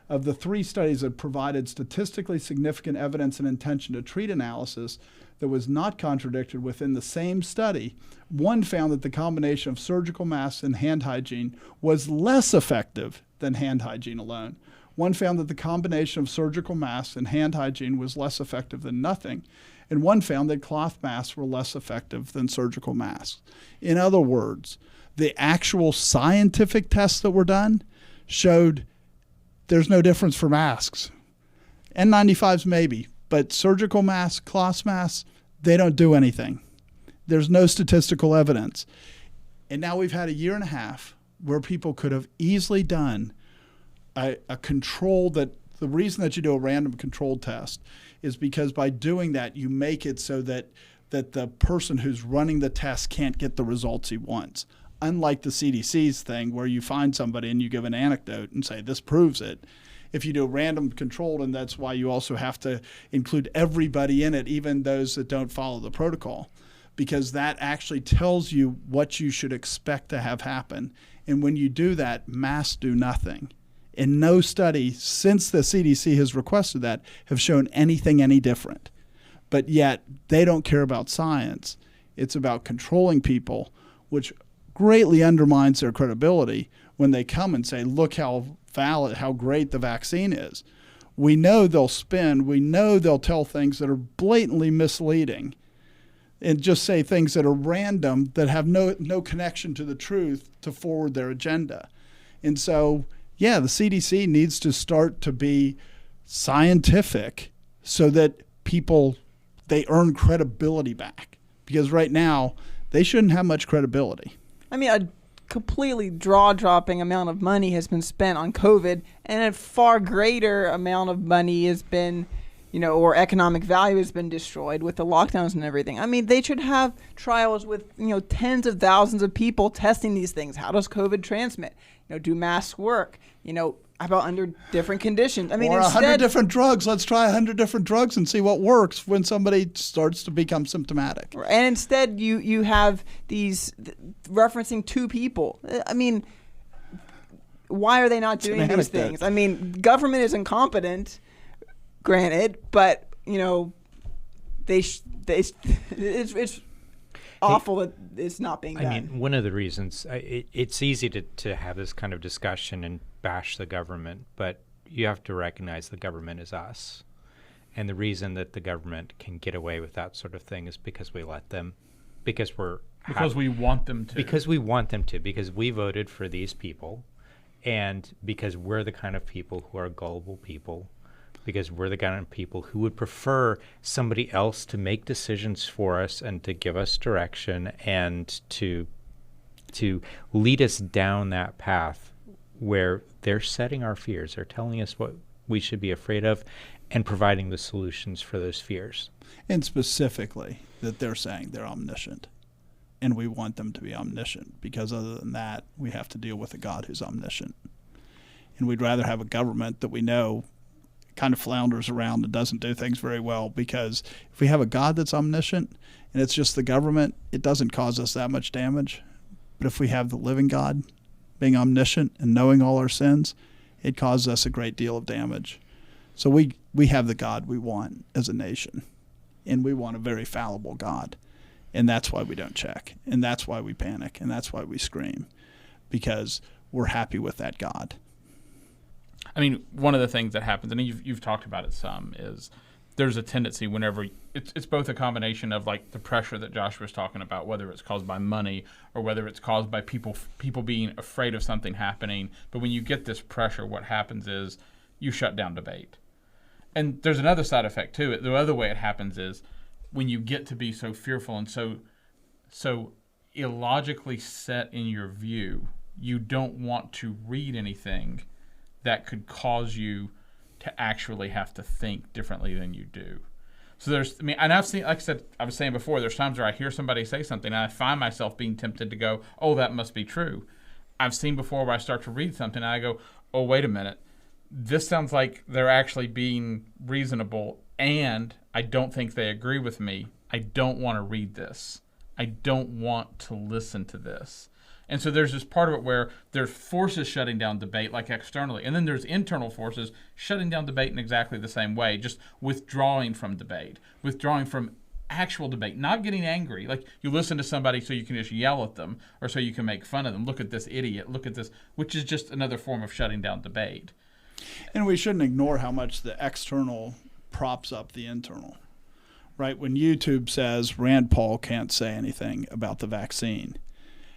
Of the 3 studies that provided statistically significant evidence and intention to treat analysis that was not contradicted within the same study, 1 found that the combination of surgical masks and hand hygiene was less effective than hand hygiene alone. 1 found that the combination of surgical masks and hand hygiene was less effective than nothing. And 1 found that cloth masks were less effective than surgical masks. In other words, the actual scientific tests that were done showed there's no difference for masks. N95s maybe, but surgical masks, cloth masks, they don't do anything. There's no statistical evidence. And now we've had a year and a half where people could have easily done a control that the reason that you do a random controlled test is because by doing that, you make it so that the person who's running the test can't get the results he wants. Unlike the CDC's thing where you find somebody and you give an anecdote and say, this proves it. If you do a random controlled, and that's why you also have to include everybody in it, even those that don't follow the protocol, because that actually tells you what you should expect to have happen. And when you do that, masks do nothing. And no study since the CDC has requested that have shown anything any different. But yet they don't care about science. It's about controlling people, which greatly undermines their credibility when they come and say, look how valid, how great the vaccine is. We know they'll spin. We know they'll tell things that are blatantly misleading and just say things that are random that have no connection to the truth to forward their agenda. And so, yeah, the CDC needs to start to be scientific so that people, they earn credibility back. because right now they shouldn't have much credibility. I mean, a completely jaw-dropping amount of money has been spent on COVID, and a far greater amount of money has been, or economic value has been destroyed with the lockdowns and everything. I mean, they should have trials with, tens of thousands of people testing these things. How does COVID transmit? Do masks work? How about under different conditions? I mean, or 100 instead, different drugs. Let's try 100 different drugs and see what works when somebody starts to become symptomatic. And instead, you have these referencing two people. I mean, why are they not doing these things? I mean, government is incompetent, granted, but it's awful that it's not being done. I mean, one of the reasons it's easy to have this kind of discussion and bash the government, but you have to recognize the government is us. And the reason that the government can get away with that sort of thing is because we let them, because we want them to. Because we want them to, because we voted for these people, and because we're the kind of people who are gullible people, because we're the kind of people who would prefer somebody else to make decisions for us and to give us direction and to lead us down that path where they're setting our fears. They're telling us what we should be afraid of and providing the solutions for those fears. And specifically that they're saying they're omniscient. And we want them to be omniscient, because other than that, we have to deal with a God who's omniscient. And we'd rather have a government that we know kind of flounders around and doesn't do things very well, because if we have a God that's omniscient and it's just the government, it doesn't cause us that much damage. But if we have the living God being omniscient and knowing all our sins, it causes us a great deal of damage. So we have the God we want as a nation, and we want a very fallible God. And that's why we don't check, and that's why we panic, and that's why we scream, because we're happy with that God. I mean, one of the things that happens, and you've talked about it some, is there's a tendency whenever it's both a combination of like the pressure that Josh was talking about, whether it's caused by money or whether it's caused by people being afraid of something happening. But when you get this pressure, what happens is you shut down debate. And there's another side effect to it. The other way it happens is when you get to be so fearful and so illogically set in your view, you don't want to read anything that could cause you to actually have to think differently than you do. So and I've seen, like I was saying before, there's times where I hear somebody say something and I find myself being tempted to go, oh, that must be true. I've seen before where I start to read something and I go, oh, wait a minute. This sounds like they're actually being reasonable, and I don't think they agree with me. I don't want to read this. I don't want to listen to this. And so there's this part of it where there's forces shutting down debate, like externally, and then there's internal forces shutting down debate in exactly the same way, just withdrawing from debate, withdrawing from actual debate, not getting angry. Like you listen to somebody so you can just yell at them or so you can make fun of them. Look at this idiot, look at this, which is just another form of shutting down debate. And we shouldn't ignore how much the external props up the internal, right? When YouTube says Rand Paul can't say anything about the vaccine,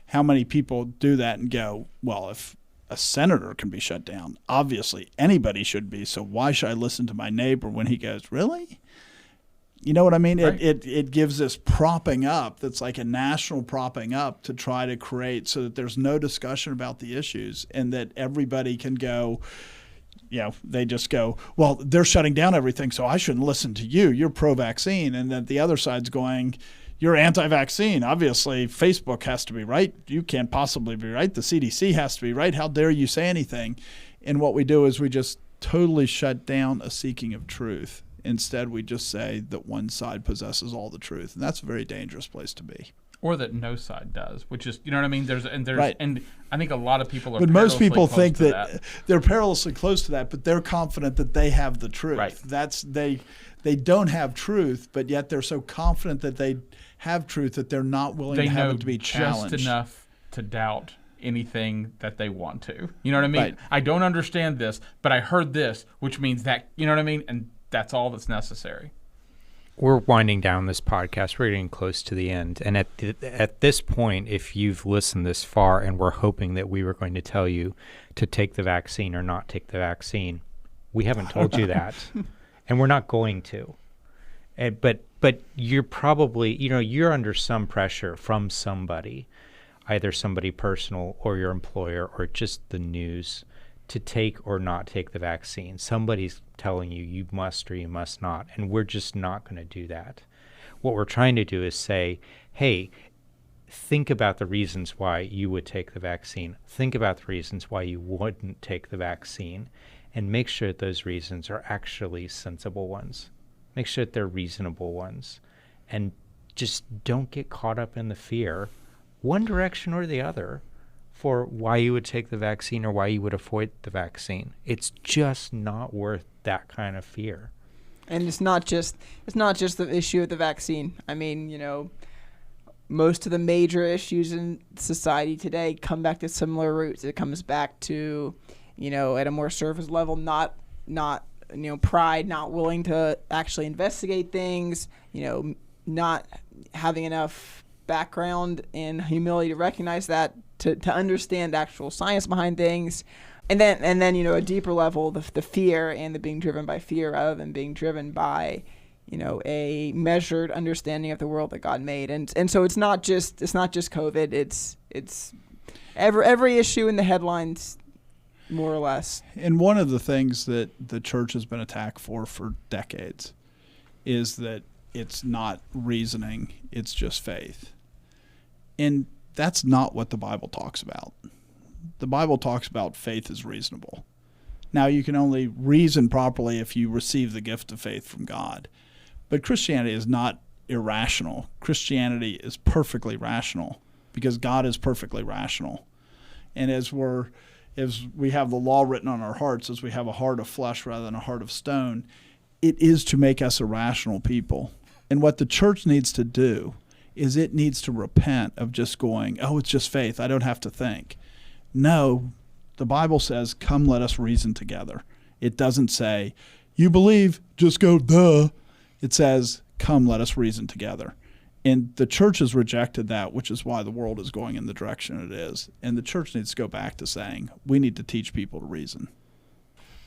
how many people do that and go, well, if a senator can be shut down, obviously anybody should be, so why should I listen to my neighbor when he goes, really? You know what I mean? Right. It gives this propping up that's like a national propping up to try to create so that there's no discussion about the issues and that everybody can go, they just go, well, they're shutting down everything, so I shouldn't listen to you. You're pro-vaccine. And then the other side's going, you're anti-vaccine. Obviously, Facebook has to be right. You can't possibly be right. The CDC has to be right. How dare you say anything? And what we do is we just totally shut down a seeking of truth. Instead, we just say that one side possesses all the truth. And that's a very dangerous place to be. Or that no side does, which is, you know what I mean? There's right. And I think a lot of people are But most people think that they're perilously close to that, but they're confident that they have the truth. Right. They don't have truth, but yet they're so confident that they have truth that they're not willing to have it to be challenged. Just enough to doubt anything that they want to. You know what I mean? Right. I don't understand this, but I heard this, which means that, you know what I mean? And that's all that's necessary. We're winding down this podcast. We're getting close to the end. And at this point, if you've listened this far and we're hoping that we were going to tell you to take the vaccine or not take the vaccine, we haven't told you that. And we're not going to. But But you're probably, you're under some pressure from somebody, either somebody personal or your employer or just the news, to take or not take the vaccine. Somebody's telling you you must or you must not, and we're just not going to do that. What we're trying to do is say, hey, think about the reasons why you would take the vaccine. Think about the reasons why you wouldn't take the vaccine, and make sure that those reasons are actually sensible ones. Make sure that they're reasonable ones, and just don't get caught up in the fear, one direction or the other, for why you would take the vaccine or why you would avoid the vaccine. It's just not worth that kind of fear. And it's not just the issue of the vaccine. I mean, most of the major issues in society today come back to similar roots. It comes back to, at a more surface level, not pride, not willing to actually investigate things, not having enough background and humility to recognize that, to understand actual science behind things. And then a deeper level, the fear and the being driven by fear rather than being driven by, a measured understanding of the world that God made. And so it's not just COVID. It's every issue in the headlines, more or less. And one of the things that the church has been attacked for decades is that it's not reasoning, it's just faith. And that's not what the Bible talks about. The Bible talks about faith is reasonable. Now, you can only reason properly if you receive the gift of faith from God. But Christianity is not irrational. Christianity is perfectly rational because God is perfectly rational. And as we have the law written on our hearts, as we have a heart of flesh rather than a heart of stone, it is to make us a rational people. And what the church needs to do is it needs to repent of just going, oh, it's just faith, I don't have to think. No, the Bible says, come, let us reason together. It doesn't say, you believe, just go, duh. It says, come, let us reason together. And the church has rejected that, which is why the world is going in the direction it is. And the church needs to go back to saying, we need to teach people to reason.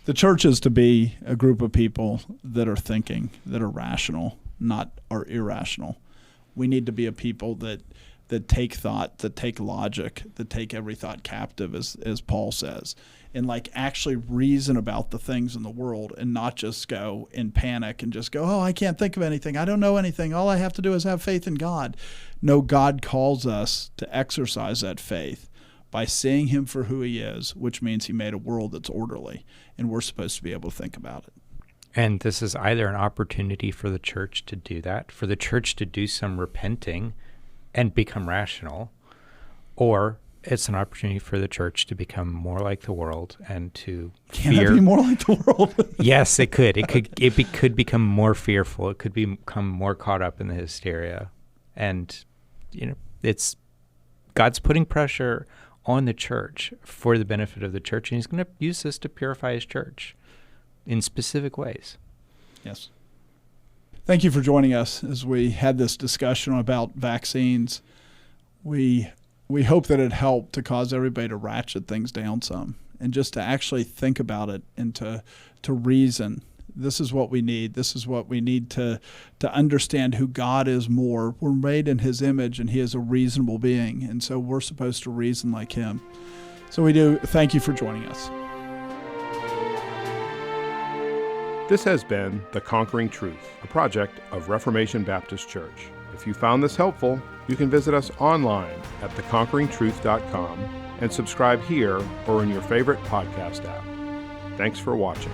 The church is to be a group of people that are thinking, that are rational, not are irrational. We need to be a people that take thought, that take logic, that take every thought captive, as Paul says, and actually reason about the things in the world and not just go in panic and just go, oh, I can't think of anything. I don't know anything. All I have to do is have faith in God. No, God calls us to exercise that faith by seeing him for who he is, which means he made a world that's orderly, and we're supposed to be able to think about it. And this is either an opportunity for the church to do that, for the church to do some repenting and become rational, or it's an opportunity for the church to become more like the world and to Can it be more like the world? Yes, it could. It could become more fearful. It could become more caught up in the hysteria. And, it's God's putting pressure on the church for the benefit of the church, and he's going to use this to purify his church in specific ways. Yes. Thank you for joining us as we had this discussion about vaccines. We hope that it helped to cause everybody to ratchet things down some and just to actually think about it and to reason. This is what we need. This is what we need to understand who God is more. We're made in his image, and he is a reasonable being, and so we're supposed to reason like him. So we do. Thank you for joining us. This has been The Conquering Truth, a project of Reformation Baptist Church. If you found this helpful, you can visit us online at theconqueringtruth.com and subscribe here or in your favorite podcast app. Thanks for watching.